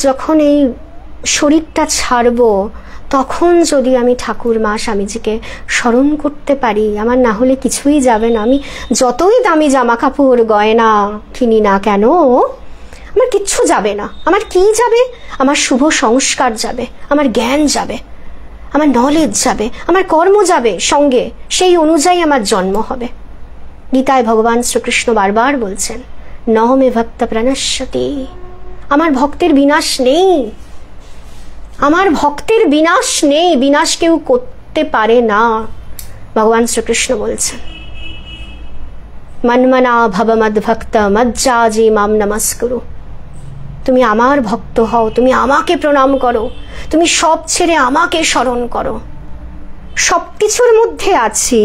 যখন এই শরীরটা ছাড়বো, তখন যদি আমি ঠাকুর মা স্বামীজিকে স্মরণ করতে পারি, আমার না হলে কিছুই যাবে না। আমি যতই দামি জামা কাপড় গয়না কিনি না কেন, আমার কিচ্ছু যাবে না। আমার কি যাবে? আমার শুভ সংস্কার যাবে, আমার জ্ঞান যাবে, আমার নলেজ যাবে, আমার কর্ম যাবে সঙ্গে, সেই অনুযায়ী আমার জন্ম হবে। গীতায় ভগবান শ্রীকৃষ্ণ বারবার বলছেন, নহমে ভক্ত প্রণশ্যতি, আমার ভক্তের বিনাশ নেই, আমার ভক্তের বিনাশ নেই, বিনাশ কেউ করতে পারে না। ভগবান শ্রীকৃষ্ণ বলছেন, মন্মনা ভব মদ্ভক্ত মজ্জাজি মাম নমস্কুরু। তুমি আমার ভক্ত হও, তুমি আমাকে প্রণাম করো, তুমি সব ছেড়ে আমাকে স্মরণ করো। সব কিছুর মধ্যে আছি,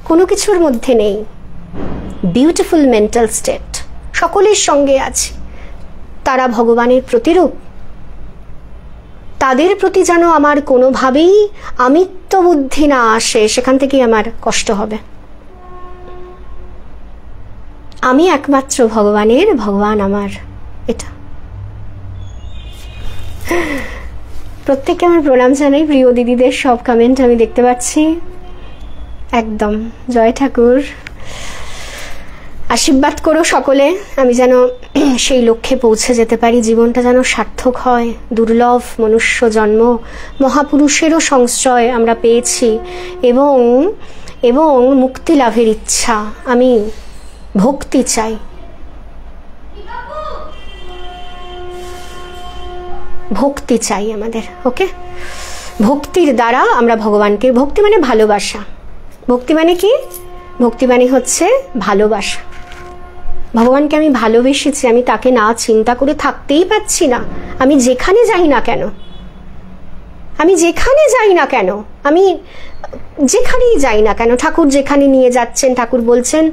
কোনো কিছুর মধ্যে নেই। বিউটিফুল মেন্টাল স্টেট, সকলের সঙ্গে আছি, তারা ভগবানের প্রতিরূপ। তাদের প্রতি যেন আমার কোনোভাবেই আমিত্ব বুদ্ধি না আসে, সেখান থেকেই আমার কষ্ট হবে। আমি একমাত্র ভগবানের, ভগবান আমার, এটা। প্রত্যেককে আমার প্রণাম জানাই। প্রিয় দিদিদের সব কমেন্ট আমি দেখতে পাচ্ছি। একদম জয় ঠাকুর। আশীর্বাদ করো সকলে, আমি যেন সেই লক্ষ্যে পৌঁছে যেতে পারি, জীবনটা যেন সার্থক হয়। দুর্লভ মনুষ্য জন্ম, মহাপুরুষেরও সংশ্রয় আমরা পেয়েছি, এবং এবং মুক্তি লাভের ইচ্ছা। আমি ভক্তি চাই, ভক্তি চাই আমাদের। ওকে, ভক্তির দ্বারা আমরা ভগবানকে, ভক্তি মানে ভালোবাসা। ভক্তি মানে কি? ভক্তি মানে হচ্ছে ভালোবাসা। ভগবানকে আমি ভালোবেসেছি, আমি তাকে না চিন্তা করে থাকতেই পারছি না। আমি যেখানে যাই না কেন, আমি যেখানে যাই না কেন, আমি যেখানেই যাই না কেন, ঠাকুর যেখানে নিয়ে যাচ্ছেন, ঠাকুর বলছেন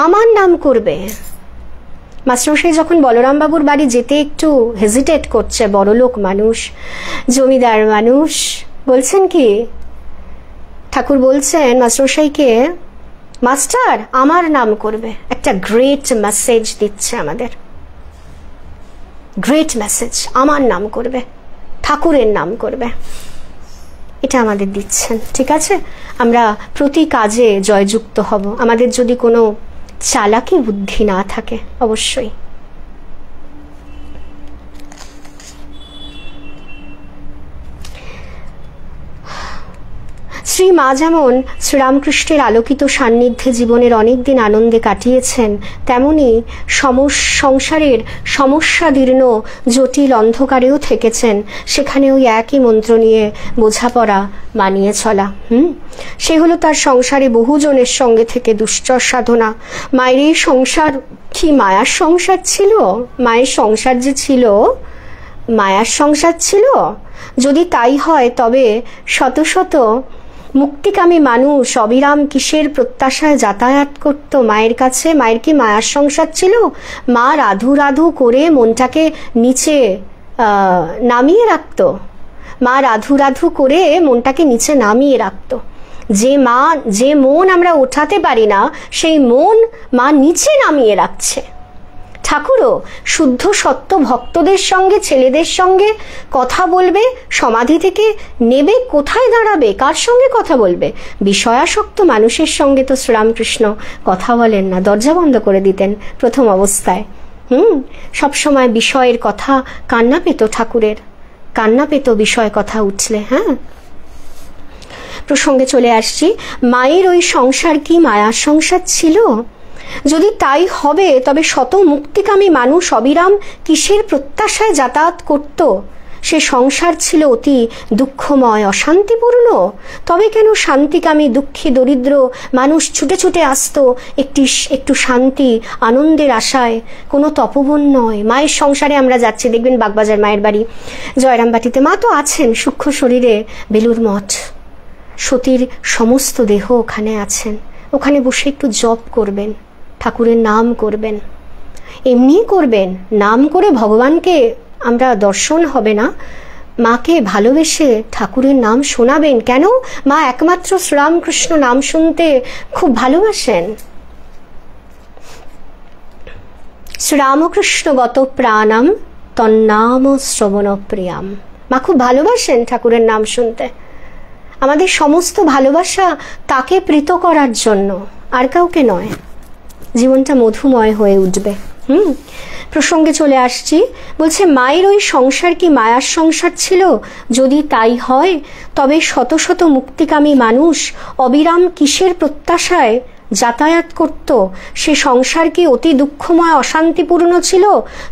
আমার নাম করবে। মাস্টারমশাই যখন বলরাম বাবুর বাড়ি যেতে একটু হেজিটেট করছে, বড়লোক মানুষ, জমিদার মানুষ, বলছেন কি, ঠাকুর বলছেন মাস্টারমশাইকে, মাস্টার আমার নাম করবে। একটা গ্রেট মেসেজ দিচ্ছে আমাদের, গ্রেট মেসেজ, আমার নাম করবে, ঠাকুরের নাম করবে, এটা আমাদের দিচ্ছেন। ঠিক আছে, আমরা প্রতি কাজে জয়যুক্ত হব, আমাদের যদি কোনো চালাকি বুদ্ধি না থাকে অবশ্যই। শ্রী মা যেমন শ্রীরামকৃষ্ণের আলোকিত সান্নিধ্যে জীবনের অনেক দিন আনন্দে কাটিয়েছেন, তেমনি সংসারের সমস্যাদীর্ণ জটিল অন্ধকারেও থেকেছেন। সেখানে ওই একই মন্ত্র নিয়ে বোঝাপড়া, মানিয়ে চলা। সে হলো তার সংসারে বহুজনের সঙ্গে থেকে দুশ্চর সাধনা। মায়ের এই সংসার কি মায়ার সংসার ছিল? মায়ের সংসার যে ছিল, মায়ার সংসার ছিল? যদি তাই হয়, তবে শত শত মুক্তিকামী মানুষ অবিরাম কিসের প্রত্যাশায় যাতায়াত করত মায়ের কাছে? মায়ের কি মায়ার সংসার ছিল? মা রাধু রাধু করে মনটাকে নিচে নামিয়ে রাখত। মা রাধু রাধু করে মনটাকে নিচে নামিয়ে রাখত। যে মন আমরা ওঠাতে পারি না, সেই মন মা নিচে নামিয়ে রাখছে। ঠাকুরও শুদ্ধ সত্য ভক্তদের সঙ্গে, ছেলেদের সঙ্গে কথা বলবে, সমাধি থেকে নেবে, কোথায় দাঁড়াবে, কার সঙ্গে কথা বলবে? বিষয়াসক্ত মানুষের সঙ্গে তো শ্রীরামকৃষ্ণ কথা বলেন না, দরজা বন্ধ করে দিতেন প্রথম অবস্থায়। সবসময় বিষয়ের কথা, কান্না পেত ঠাকুরের, কান্না পেত বিষয় কথা উঠলে। প্রসঙ্গে চলে আসছি, মায়ের ওই সংসার কি মায়ার সংসার ছিল? যদি তাই হবে, তবে শত মুক্তিকামী মানুষ অবিরাম কিসের প্রত্যাশায় যাতায়াত করত? সে সংসার ছিল অতি দুঃখময়, অশান্তিপূর্ণ। তবে কেন শান্তিকামী দুঃখী দরিদ্র মানুষ ছুটে ছুটে আসতো একটু শান্তি আনন্দের আশায়? কোনো তপবন নয়। মায়ের সংসারে আমরা যাচ্ছি, দেখবেন বাগবাজার মায়ের বাড়ি, জয়রামবাটিতে মা তো আছেন সূক্ষ্ম শরীরে, বেলুর মঠ, সতীর সমস্ত দেহ ওখানে আছেন। ওখানে বসে একটু জপ করবেন, ঠাকুরের নাম করবেন, এমনি করবেন। নাম করে ভগবানকে আমরা দর্শন হবে না, মাকে ভালোবেসে ঠাকুরের নাম শোনাবেন। কেন? মা একমাত্র শ্রীরামকৃষ্ণ নাম শুনতে খুব ভালোবাসেন। শ্রীরামকৃষ্ণগত প্রাণাম তন্নাম শ্রবণ প্রিয়াম। মা খুব ভালোবাসেন ঠাকুরের নাম শুনতে। আমাদের সমস্ত ভালোবাসা তাকে প্রীত করার জন্য, আর কাউকে নয়। জীবনটা মধুময় হয়ে উঠবে। প্রসঙ্গে চলে আসছি। বলছে মায়ের ওই সংসার কি মায়ার সংসার ছিল? যদি তাই হয় তবে শত শত মুক্তিকামী মানুষ অবিরাম কিসের প্রত্যাশায় যাতায়াত করত? সে সংসার কি অতি দুঃখময় অশান্তিপূর্ণ ছিল?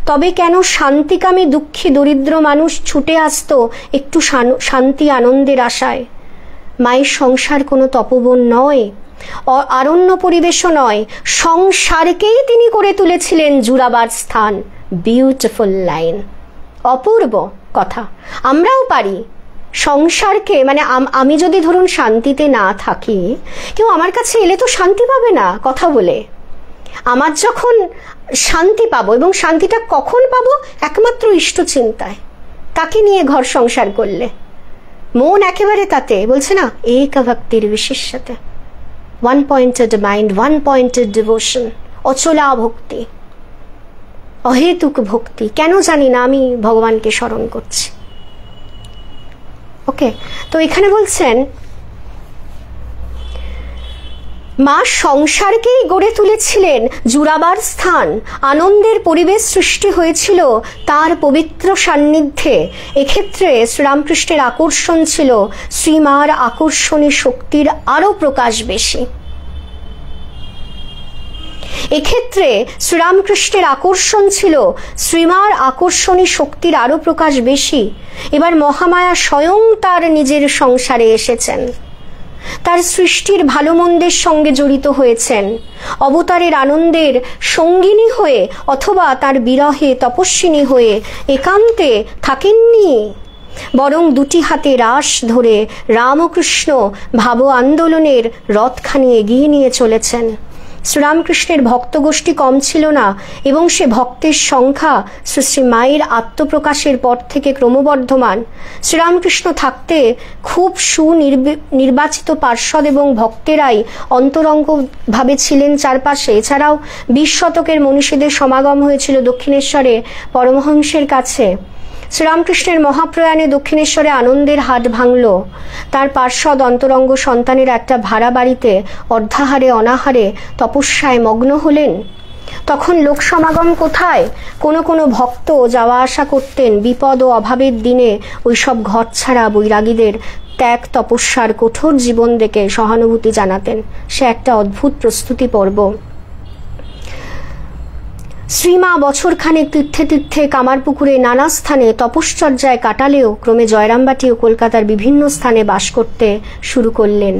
তবে কেন শান্তিকামী দুঃখী দরিদ্র মানুষ ছুটে আসত একটু শান্তি আনন্দের আশায়? মায়ের সংসার কোনো তপবন নয়, আরণ্য পরিবেশও নয়, সংসারকেই তিনি করে তুলেছিলেন জুড়াবার স্থান। বিউটিফুল লাইন, অপূর্ব কথা। আমরাও পারি সংসারকে, মানে আমি যদি ধরুন শান্তিতে না থাকি, কেউ আমার কাছে এলে তো শান্তি পাবে না কথা বলে। আমার যখন শান্তি পাবো, এবং শান্তিটা কখন পাবো? একমাত্র ইষ্ট চিন্তায়, তাকে নিয়ে ঘর সংসার করলে মন একেবারে তাতে। বলছে না এক ভক্তির বিশেষতে, one pointed mind, one pointed devotion, অচলা ভক্তি, অহেতুক ভক্তি। কেন জানি না আমি ভগবানকে স্মরণ করছি। ওকে, তো এখানে বলছেন মা সংসারকেই গড়ে তুলেছিলেন জুড়াবার স্থান, আনন্দের পরিবেশ সৃষ্টি হয়েছিল তার পবিত্র সান্নিধ্যে। এক্ষেত্রে শ্রীরামকৃষ্ণের আকর্ষণ ছিল শ্রীমার আকর্ষণী শক্তির আরো প্রকাশ বেশি। এক্ষেত্রে শ্রীরামকৃষ্ণের আকর্ষণ ছিল শ্রীমার আকর্ষণী শক্তির আরো প্রকাশ বেশি। এবার মহামায়া স্বয়ং তার নিজের সংসারে এসেছেন, তার সৃষ্টির ভালো মন্দের সঙ্গে জড়িত হয়েছেন, অবতারের আনন্দের সঙ্গিনী হয়ে অথবা তার বিরহে তপস্বিনী হয়ে একান্তে থাকেননি, বরং দুটি হাতে রাস ধরে রামকৃষ্ণ ভাব আন্দোলনের রথখানি এগিয়ে নিয়ে চলেছেন। শ্রীরামকৃষ্ণের ভক্তগোষ্ঠী কম ছিল না, এবং সে ভক্তের সংখ্যা শ্রী মায়ের আত্মপ্রকাশের পর থেকে ক্রমবর্ধমান। শ্রীরামকৃষ্ণ থাকতে খুব সুনির্বাচিত পার্ষদ এবং ভক্তেরাই অন্তরঙ্গভাবে ছিলেন চারপাশে। এছাড়াও 20 শতকের মনীষীদের সমাগম হয়েছিল দক্ষিণেশ্বরে পরমহংসের কাছে। শ্রীরামকৃষ্ণের মহাপ্রয়াণে দক্ষিণেশ্বরে আনন্দের হাট ভাঙল। তার পার্ষদ অন্তরঙ্গ সন্তানের একটা ভাড়া বাড়িতে অর্ধাহারে অনাহারে তপস্যায় মগ্ন হলেন। তখন লোক সমাগম কোথায়? কোনো কোনো ভক্ত যাওয়া আসা করতেন। বিপদ ও অভাবের দিনে ওইসব ঘর ছাড়া বৈরাগীদের ত্যাগ তপস্যার কঠোর জীবন দেখে সহানুভূতি জানাতেন। সে একটা অদ্ভুত প্রস্তুতি পর্ব। শ্রীমা বছরখানেক তীর্থে তীর্থে কামারপুকুরে নানা স্থানে তপশ্চর্যায় কাটালেও ক্রমে জয়রামবাটি ও কলকাতার বিভিন্ন স্থানে বাস করতে শুরু করলেন।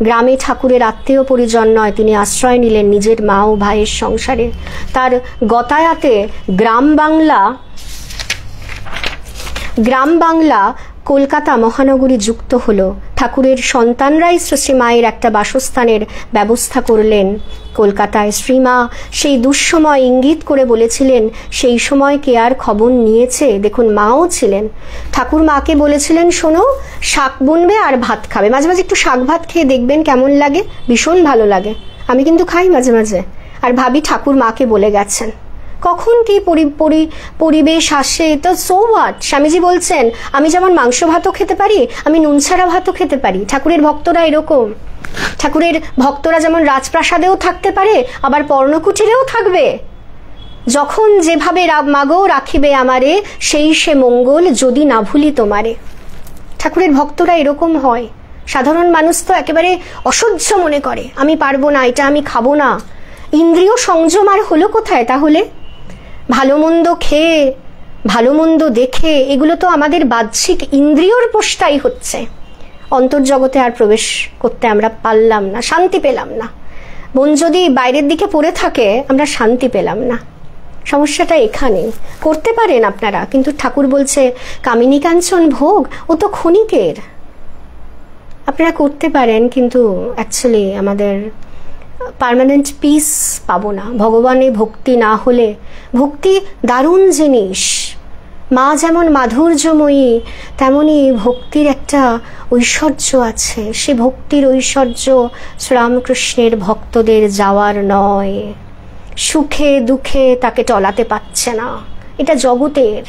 গ্রামে ঠাকুরের আত্মীয় পরিজন নয়, তিনি আশ্রয় নিলেন নিজের মা ও ভাইয়ের সংসারে। তার গতায়াতে গ্রাম বাংলা কলকাতা মহানগরী যুক্ত হলো। ঠাকুরের সন্তানরাই শ্রী মায়ের একটা বাসস্থানের ব্যবস্থা করলেন কলকাতায়। শ্রীমা সেই দুঃসময় ইঙ্গিত করে বলেছিলেন, সেই সময় কে আর খবর নিয়েছে? দেখুন, মাও ছিলেন। ঠাকুর মাকে বলেছিলেন, শোনো, শাক বুনবে আর ভাত খাবে, মাঝে মাঝে একটু শাক ভাত খেয়ে দেখবেন কেমন লাগে, ভীষণ ভালো লাগে। আমি কিন্তু খাই মাঝে মাঝে, আর ভাবি ঠাকুর মাকে বলে গেছেন। কখন কি পরিবেশ আসে তো সো হোয়াট। স্বামীজি বলছেন, আমি যেমন মাংস ভাতও খেতে পারি, আমি নুন ছাড়া ভাতও খেতে পারি। ঠাকুরের ভক্তরা এরকম। ঠাকুরের ভক্তরা যেমন রাজপ্রাসাদেও থাকতে পারে, আবার পর্ণকুটিরেও থাকবে। যখন যেভাবে মাগো রাখিবে আমারে, সেই সে মঙ্গল যদি না ভুলি তোমারে। ঠাকুরের ভক্তরা এরকম হয়। সাধারণ মানুষ তো একেবারে অসহ্য মনে করে, আমি পারবো না, এটা আমি খাবো না। ইন্দ্রিয় সংযম আর হলো কোথায় তাহলে? ভালো মন্দ খেয়ে, ভালো মন্দ দেখে, এগুলো তো আমাদের বাহ্যিক ইন্দ্রিয়র পোষটাই হচ্ছে। অন্তর্জগতে আর প্রবেশ করতে আমরা পারলাম না, শান্তি পেলাম না। মন যদি বাইরের দিকে পড়ে থাকে, আমরা শান্তি পেলাম না। সমস্যাটা এখানে। করতে পারেন আপনারা, কিন্তু ঠাকুর বলছে কামিনী কাঞ্চন ভোগ ও তো ক্ষণিকের। আপনারা করতে পারেন, কিন্তু অ্যাকচুয়ালি আমাদের পার্মানেন্ট পিস পাবো না ভগবানে ভক্তি না হলে। ভক্তি দারুণ জিনিস। মা যেমন মাধুর্যময়ী, তেমনি ভক্তির একটা ঐশ্বর্য আছে। সে ভক্তির ঐশ্বর্য শ্রীরামকৃষ্ণের ভক্তদের যাওয়ার নয়। সুখে দুঃখে তাকে টলাতে পারছে না, এটা জগতের।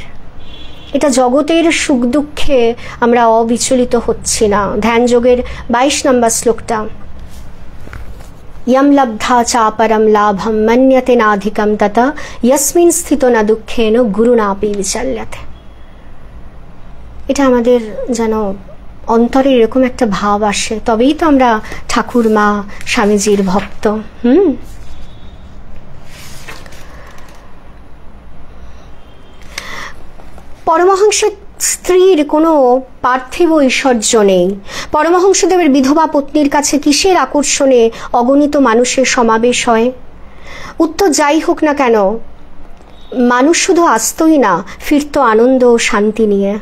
এটা জগতের সুখ দুঃখে আমরা অবিচলিত হচ্ছি না। ধ্যান যোগের 22 নম্বর শ্লোকটা, यम लब्धा चापरम लाभम मन्यते नाधिकम तथा यस्मिन स्थितो न दुःखेन गुरुनापि विचल्यते। এটা আমাদের যেন অন্তরে এরকম একটা ভাব আসে, তবেই তো আমরা ঠাকুর মা স্বামীজির ভক্ত। পরমহংসের স্ত্রীর কোনো পার্থিব ঐশ্বর্য নেই। পরমহংসদেবের বিধবা পত্নীর কাছে কিসের আকর্ষণে অগণিত মানুষের সমাবেশ হয়? উত্তর যাই হোক না কেন, মানুষ শুধু আসতই না, ফিরত আনন্দ ও শান্তি নিয়ে।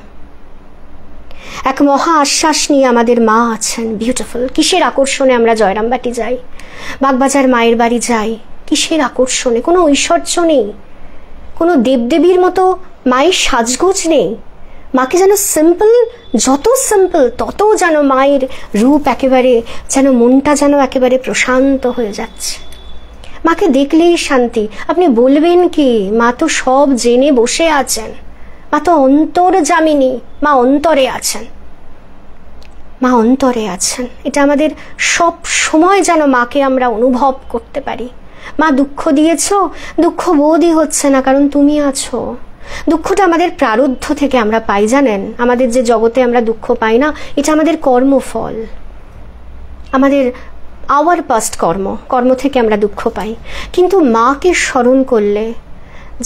এক মহা আশ্বাস নিয়ে আমাদের মা আছেন, বিউটিফুল। কিসের আকর্ষণে আমরা জয়রামবাটি যাই, বাগবাজার মায়ের বাড়ি যাই? কিসের আকর্ষণে? কোনো ঐশ্বর্য নেই, কোনো দেবদেবীর মতো মায়ের সাজগোজ নেই। মাকে যেন সিম্পল, যত সিম্পল তত যেন মায়ের রূপ একেবারে যেন মনটা যেন একেবারে প্রশান্ত হয়ে যাচ্ছে। মাকে দেখলেই শান্তি। আপনি বলবেন কি, মা তো সব জেনে বসে আছেন, মা তো অন্তর্যামিনী, মা অন্তরে আছেন, মা অন্তরে আছেন। এটা আমাদের সব সময় যেন মাকে আমরা অনুভব করতে পারি। মা দুঃখ দিয়েছ, দুঃখ বোধই হচ্ছে না, কারণ তুমি আছো। দুঃখটা আমাদের প্রারব্ধ থেকে আমরা পাই, জানেন? আমাদের যে জগতে আমরা দুঃখ পাই না, এটা আমাদের কর্মফল, আমাদের আওয়ার পাস্ট কর্ম থেকে আমরা দুঃখ পাই। কিন্তু মাকে স্মরণ করলে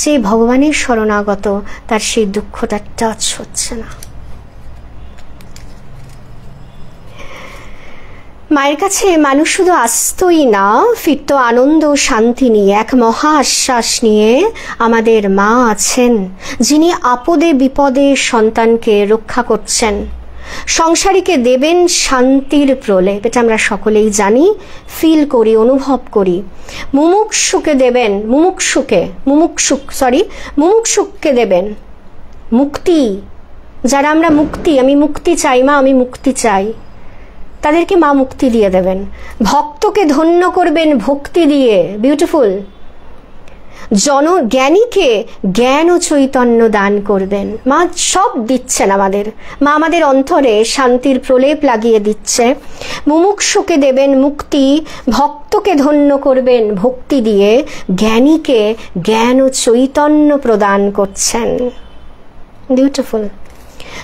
যে ভগবানের শরণাগত, তার সেই দুঃখটা টাচ হচ্ছে না। মায়ের কাছে মানুষ শুধু আসতই না, ফিরত আনন্দ ও শান্তি নিয়ে। এক মহা আশ্বাস নিয়ে আমাদের মা আছেন, যিনি আপদে বিপদে সন্তানকে রক্ষা করছেন। সংসারীকে দেবেন শান্তির প্রলেপ, এটা আমরা সকলেই জানি, ফিল করি, অনুভব করি। মুমুক্ষুকে দেবেন, মুমুক্ষুককে দেবেন মুক্তি। যারা আমরা মুক্তি, আমি মুক্তি চাই মা, আমি মুক্তি চাই, তাদেরকে মা মুক্তি দিয়ে দেবেন। ভক্তকে ধন্য করবেন ভক্তি দিয়ে, বিউটিফুল। জ্ঞানীকে জ্ঞান ও চৈতন্য দান করবেন। মা সব দিচ্ছেন আমাদের, মা আমাদের অন্তরে শান্তির প্রলেপ লাগিয়ে দিচ্ছে। মুমুক্ষুকে দেবেন মুক্তি, ভক্তকে ধন্য করবেন ভক্তি দিয়ে, জ্ঞানীকে জ্ঞান ও চৈতন্য প্রদান করছেন। বিউটিফুল।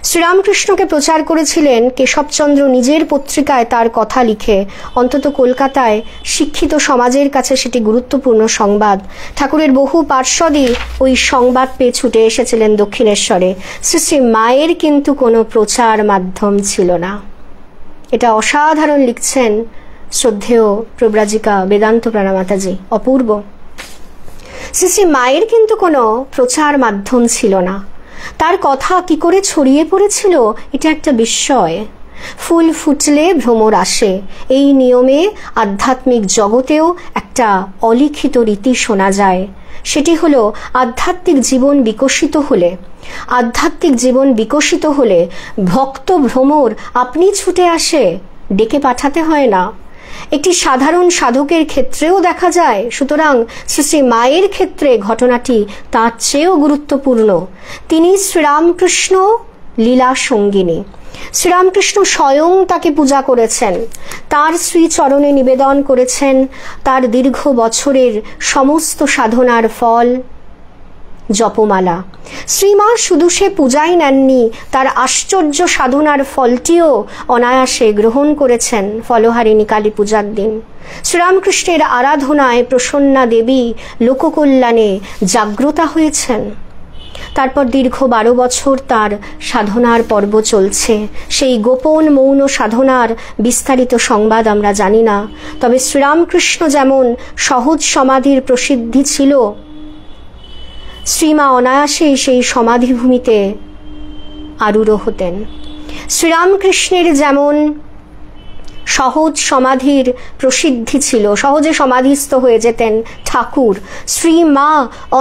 শ্রীরামকৃষ্ণকে প্রচার করেছিলেন কেশবচন্দ্র নিজের পত্রিকায় তার কথা লিখে। অন্তত কলকাতায় শিক্ষিত সমাজের কাছে সেটি গুরুত্বপূর্ণ সংবাদ। ঠাকুরের বহু পার্ষদই ওই সংবাদ পেয়ে ছুটে এসেছিলেন দক্ষিণেশ্বরে। শ্রী শ্রী মায়ের কিন্তু কোনো প্রচার মাধ্যম ছিল না। এটা অসাধারণ লিখছেন শ্রদ্ধেয় প্রব্রাজিকা বেদান্ত প্রাণমাতাজি, অপূর্ব। শ্রী শ্রী মায়ের কিন্তু কোনো প্রচার মাধ্যম ছিল না। তার কথা কি করে ছড়িয়ে পড়েছিল, এটা একটা বিস্ময়। ফুল ফুটলে ভ্রমর আসে, এই নিয়মে আধ্যাত্মিক জগতেও একটা অলিখিত রীতি শোনা যায়। সেটি হলো আধ্যাত্মিক জীবন বিকশিত হলে ভক্ত ভ্রমর আপনি ছুটে আসে, ডেকে পাঠাতে হয় না। একটি সাধারণ সাধকের ক্ষেত্রেও দেখা যায়। সুতরাং শ্রী শ্রী মায়ের ক্ষেত্রে ঘটনাটি তার চেয়েও গুরুত্বপূর্ণ। তিনি শ্রীরামকৃষ্ণ লীলা সঙ্গিনী। শ্রীরামকৃষ্ণ স্বয়ং তাকে পূজা করেছেন, তার শ্রীচরণে নিবেদন করেছেন তার দীর্ঘ বছরের সমস্ত সাধনার ফল, জপমালা। শ্রীমা শুধু সে পূজাই নেননি, তার আশ্চর্য সাধনার ফলটিও অনায়াসে গ্রহণ করেছেন ফলহারিণী কালী পূজার দিন। শ্রীরামকৃষ্ণের আরাধনায় প্রসন্না দেবী লোককল্যাণে জাগ্রতা হয়েছেন। তারপর দীর্ঘ 12 বছর তার সাধনার পর্ব চলছে। সেই গোপন মৌন সাধনার বিস্তারিত সংবাদ আমরা জানি না। তবে শ্রীরামকৃষ্ণ যেমন সহজ সমাধির প্রসিদ্ধি ছিল, শ্রীমা অনায়াসে সেই সমাধিভূমিতে আরূঢ় হতেন। শ্রীরামকৃষ্ণের যেমন সহজ সমাধির প্রসিদ্ধি ছিল, সহজে সমাধিস্থ হয়ে যেতেন ঠাকুর, শ্রীমা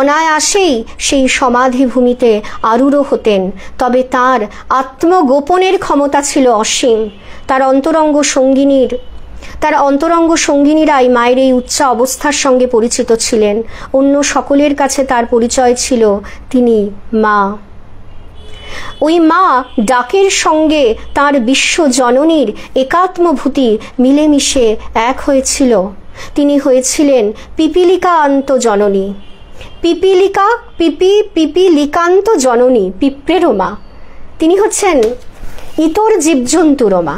অনায়াসেই সেই সমাধিভূমিতে আরূঢ় হতেন। তবে তার আত্মগোপনের ক্ষমতা ছিল অসীম। তার অন্তরঙ্গ সঙ্গিনীরাই মায়ের এই উচ্চ অবস্থার সঙ্গে পরিচিত ছিলেন। অন্য সকলের কাছে তার পরিচয় ছিল তিনি মা। ওই মা ডাকের সঙ্গে তার বিশ্ব জননীর একাত্মভূতি মিলেমিশে এক হয়েছিল। তিনি হয়েছিলেন পিপীলিকান্ত জননী, পিপীলিকান্ত জননী, পিঁপড়েরও মা। তিনি হচ্ছেন ইতর জীবজন্তুরও মা,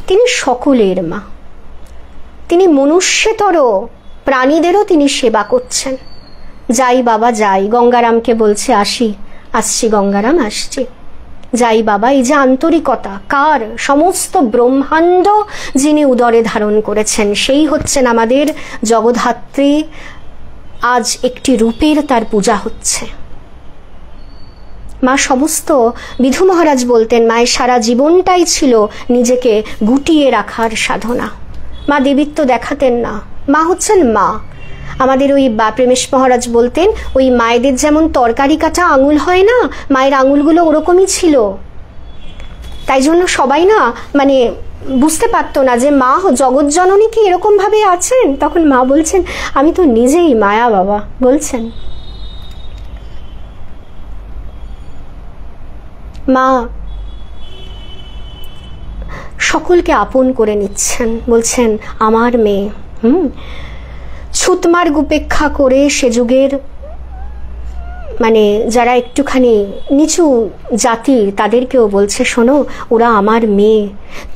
তিনি সকলের মা। তিনি মনুষ্যতর প্রাণীদেরও তিনি সেবা করছেন। যাই বাবা যাই, গঙ্গারামকে বলছে আসছি গঙ্গারাম আসছি, যাই বাবা। এই যে আন্তরিকতা, কার? সমস্ত ব্রহ্মাণ্ড যিনি উদরে ধারণ করেছেন, সেই হচ্ছেন আমাদের জগদ্ধাত্রী। আজ একটি রূপের তার পূজা হচ্ছে। মা সমস্ত, বিধু মহারাজ বলতেন মায়ের সারা জীবনটাই ছিল নিজেকে গুটিয়ে রাখার সাধনা। মা দেবীত্ব দেখাতেন না, মা হচ্ছেন মা। আমাদের ওই প্রেমেশ মহারাজ বলতেন ওই মায়েদের যেমন তরকারি কাটা আঙুল হয় না, মায়ের আঙুলগুলো ওরকমই ছিল। তাই জন্য সবাই না মানে বুঝতে পারতো না যে মা জগৎজননী কি এরকম ভাবে আছেন। তখন মা বলছেন আমি তো নিজেই মায়া বাবা, বলছেন। মা সকলকে আপন করে নিচ্ছেন, বলছেন আমার মেয়ে। ছুতমার্গ উপেক্ষা করে সে যুগের মানে যারা একটুখানি নিচু জাতির, তাদেরকেও বলছে শোনো ওরা আমার মেয়ে।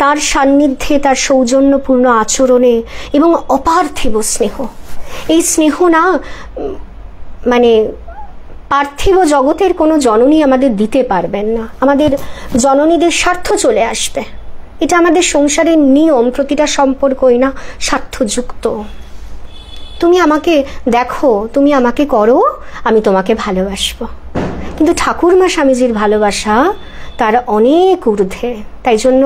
তার সান্নিধ্যে, তার সৌজন্যপূর্ণ আচরণে এবং অপার্থিব স্নেহ, এই স্নেহ না মানে পার্থিব জগতের কোনো জননী আমাদের দিতে পারবেন না। আমাদের জননীদের স্বার্থ চলে আসবে, এটা আমাদের সংসারের নিয়ম। প্রতিটা সম্পর্কই না স্বার্থযুক্ত। তুমি আমাকে দেখো, তুমি আমাকে করো, আমি তোমাকে ভালোবাসবো। কিন্তু ঠাকুরমা স্বামীজির ভালোবাসা তার অনেক ঊর্ধ্বে। তাই জন্য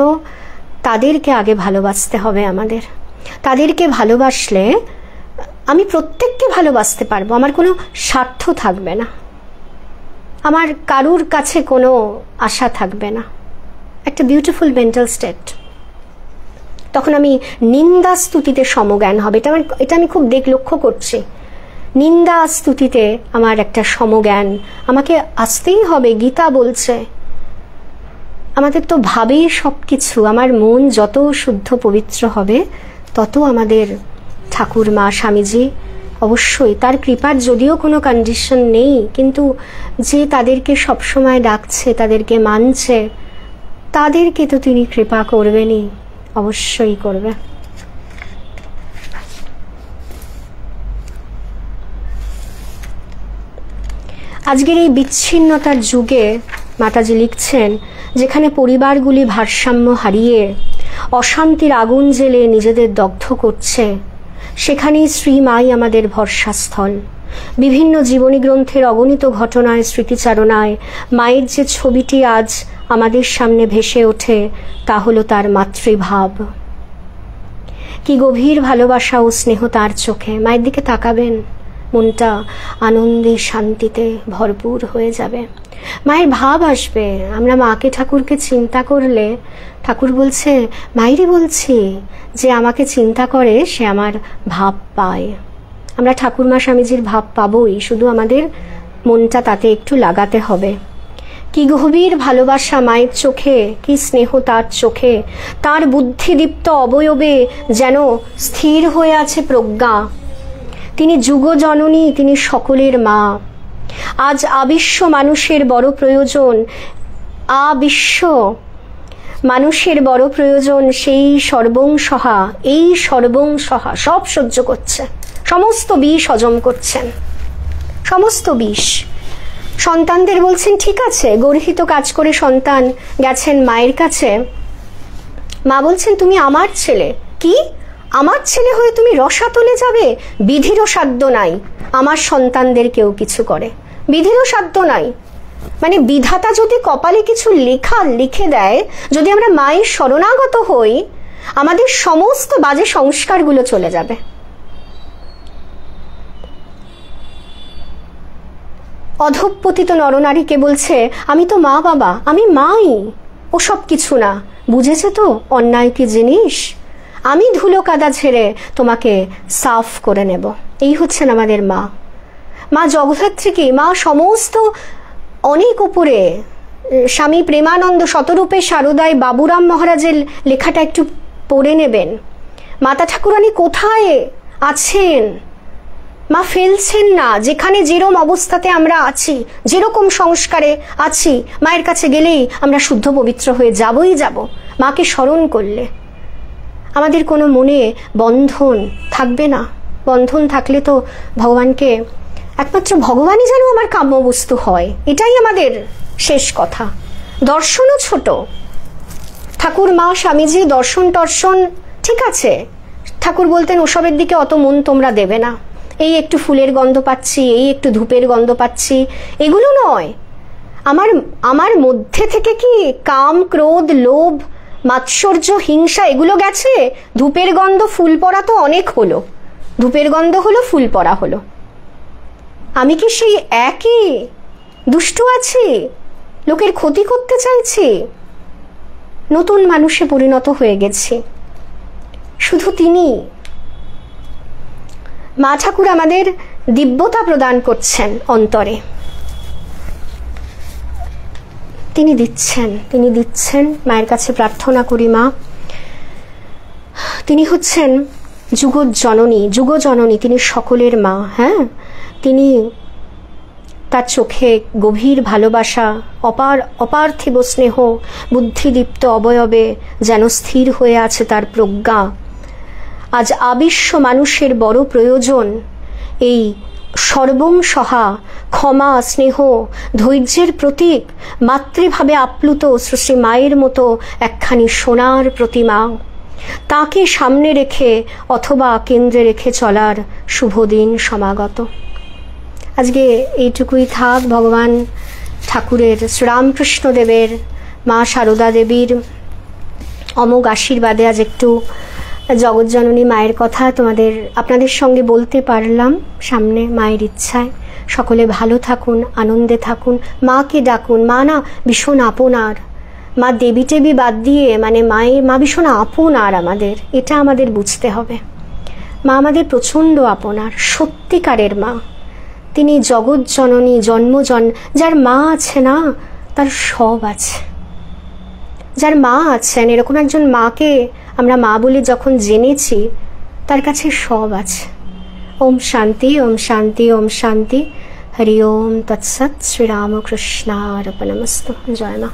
তাদেরকে আগে ভালোবাসতে হবে আমাদের। তাদেরকে ভালোবাসলে আমি প্রত্যেককে ভালোবাসতে পারবো, আমার কোনো স্বার্থ থাকবে না, আমার কারুর কাছে কোনো আশা থাকবে না। একটা বিউটিফুল মেন্টাল স্টেট। তখন আমি নিন্দা স্তুতিতে সমজ্ঞান হবে। এটা আমি খুব লক্ষ্য করছি। নিন্দা স্তুতিতে আমার একটা সমজ্ঞান আমাকে আসতেই হবে। গীতা বলছে আমাদের তো ভাবেই সব কিছু। আমার মন যত শুদ্ধ পবিত্র হবে তত আমাদের ঠাকুর মা স্বামীজি অবশ্যই তার কৃপার যদিও কোনো কন্ডিশন নেই, কিন্তু যে তাদেরকে সবসময় ডাকছে, তাদেরকে মানছে, তাদেরকে তো তিনি কৃপা করবেনই, অবশ্যই করবে। আজকের এই বিচ্ছিন্নতার যুগে মাতাজি লিখছেন যেখানে পরিবারগুলি ভারসাম্য হারিয়ে অশান্তির আগুন জ্বেলে নিজেদের দগ্ধ করছে, সেখানেই শ্রীমাই আমাদের ভরসাস্থল। বিভিন্ন জীবনী গ্রন্থের অগণিত ঘটনায়, স্মৃতিচারণায় মায়ের যে ছবিটি আজ আমাদের সামনে ভেসে ওঠে তা হলো তার মাতৃভাব। কি গভীর ভালোবাসা ও স্নেহ তার চোখে। মায়ের দিকে তাকাবেন, মনটা আনন্দে শান্তিতে ভরপুর হয়ে যাবে। মায়ের ভাব আসবে। আমরা মাকে ঠাকুরকে চিন্তা করলে ঠাকুর বলছে, মায়েরই বলছি যে আমাকে চিন্তা করে সে আমার ভাব পায়। আমরা ঠাকুরমা স্বামীজির ভাব পাবই, শুধু আমাদের মনটা তাতে একটু লাগাতে হবে। কি গভীর ভালোবাসা মায়ের চোখে, কি স্নেহ তার চোখে। তার বুদ্ধিদীপ্ত অবয়বে যেন স্থির হয়ে আছে প্রজ্ঞা। তিনি যুগজননী, তিনি সকলের মা। আজ আবিশ্ব মানুষের বড় প্রয়োজন, আবিশ্ব মানুষের বড় প্রয়োজন সেই সর্বংসহা। এই সর্বংসহা সব সহ্য করছে, সমস্ত বিষ হজম করছেন, সমস্ত বিষ। সন্তানদের বলছেন ঠিক আছে, গর্হিত কাজ করে সন্তান গেছেন মায়ের কাছে, মা বলছেন তুমি আমার ছেলে। কি আমার ছেলে হয়ে তুমি রসাতলে যাবে? বিধিরও সাধ্য নাই আমার সন্তানদের কেউ কিছু করে, বিধিরও সাধ্য নাই। মানে বিধাতা যদি কপালে কিছু লিখে দেয়, যদি আমরা মায়ের শরণাগত হই, আমাদের সমস্ত বাজে সংস্কারগুলো চলে যাবে। অধঃপতিত নরনারীকে বলছে আমি তো মা বাবা, আমি মাই, ও সব কিছু না। বুঝেছে তো অন্যায় কি জিনিস? আমি ধুলো কাদা ঝেড়ে তোমাকে সাফ করে নেব। এই হচ্ছেন আমাদের মা। মা জগদ্ধাত্রী কি? মা সমস্ত অনেক উপরে, স্বামী প্রেমানন্দ শতরূপে শারদায় বাবুরাম মহারাজের লেখাটা একটু পড়ে নেবেন। মাতা ঠাকুরানী কোথায় আছেন? মা ফেলছেন না। যেখানে যেরকম অবস্থাতে আমরা আছি, যেরকম সংস্কারে আছি, মায়ের কাছে গেলেই আমরা শুদ্ধ পবিত্র হয়ে যাবই যাব। মাকে স্মরণ করলে আমাদের কোনো মনে বন্ধন থাকবে না। বন্ধন থাকলে তো ভগবানকে, একমাত্র ভগবানই যেন আমার কাম্যবস্তু হয়, এটাই আমাদের শেষ কথা। দর্শনও ছোট। ঠাকুর, মা, স্বামীজি দর্শন টর্শন ঠিক আছে, ঠাকুর বলতেন ওসবের দিকে অত মন তোমরা দেবে না। এই একটু ফুলের গন্ধ পাচ্ছি, এই একটু ধূপের গন্ধ পাচ্ছি, এগুলো নয়। আমার মধ্যে থেকে কি কাম, ক্রোধ, লোভ, মাৎসর্য, হিংসা এগুলো গেছে? ধূপের গন্ধ, ফুল পড়া তো অনেক হলো। ধূপের গন্ধ হলো, ফুল পড়া হলো। আমি কি সেই একই দুষ্টু আছি? লোকের ক্ষতি করতে চাইছি? নতুন মানুষে পরিণত হয়ে গেছি। শুধু তিনি, মা ঠাকুর আমাদের দিব্যতা প্রদান করছেন অন্তরে। তিনি দিচ্ছেন। মায়ের কাছে প্রার্থনা করি, মা, তিনি হচ্ছেন যুগজননী, তিনি সকলের মা। হ্যাঁ, তিনি, তার চোখে গভীর ভালোবাসা, অপার্থিব স্নেহ, বুদ্ধিদীপ্ত অবয়বে যেন স্থির হয়ে আছে তার প্রজ্ঞা। আজ আবিশ্ব মানুষের বড় প্রয়োজন এই সর্বং সহা, ক্ষমা, স্নেহ, ধৈর্যের প্রতীক, মাতৃভাবে আপ্লুত শ্রী মায়ের মতো একখানি সোনার প্রতিমা। তাকে সামনে রেখে অথবা কেন্দ্রে রেখে চলার শুভ দিন সমাগত। আজকে এইটুকুই থাক। ভগবান ঠাকুরের, শ্রীরামকৃষ্ণদেবের, মা সারদা দেবীর অমোঘ আশীর্বাদে আজ একটু জগৎজননী মায়ের কথা আপনাদের সঙ্গে বলতে পারলাম। সামনে মায়ের ইচ্ছায় সকলে ভালো থাকুন, আনন্দে থাকুন, মাকে ডাকুন। মা না ভীষণ আপনার। মা দেবী টেবি বাদ দিয়ে, মানে মা ভীষণ আপনার আমাদের, এটা আমাদের বুঝতে হবে। মা আমাদের প্রচণ্ড আপনার, সত্যিকারের মা। তিনি জগৎজননী, যার মা আছে না তার সব আছে। যার মা আছেন, এরকম একজন মাকে আমরা মা বলে যখন জেনেছি, তার কাছে সব আছে। ওম শান্তি, ওম শান্তি, ওম শান্তি। হরি ওম তৎসৎ। শ্রীরামকৃষ্ণার্পণমস্তু। জয় মা।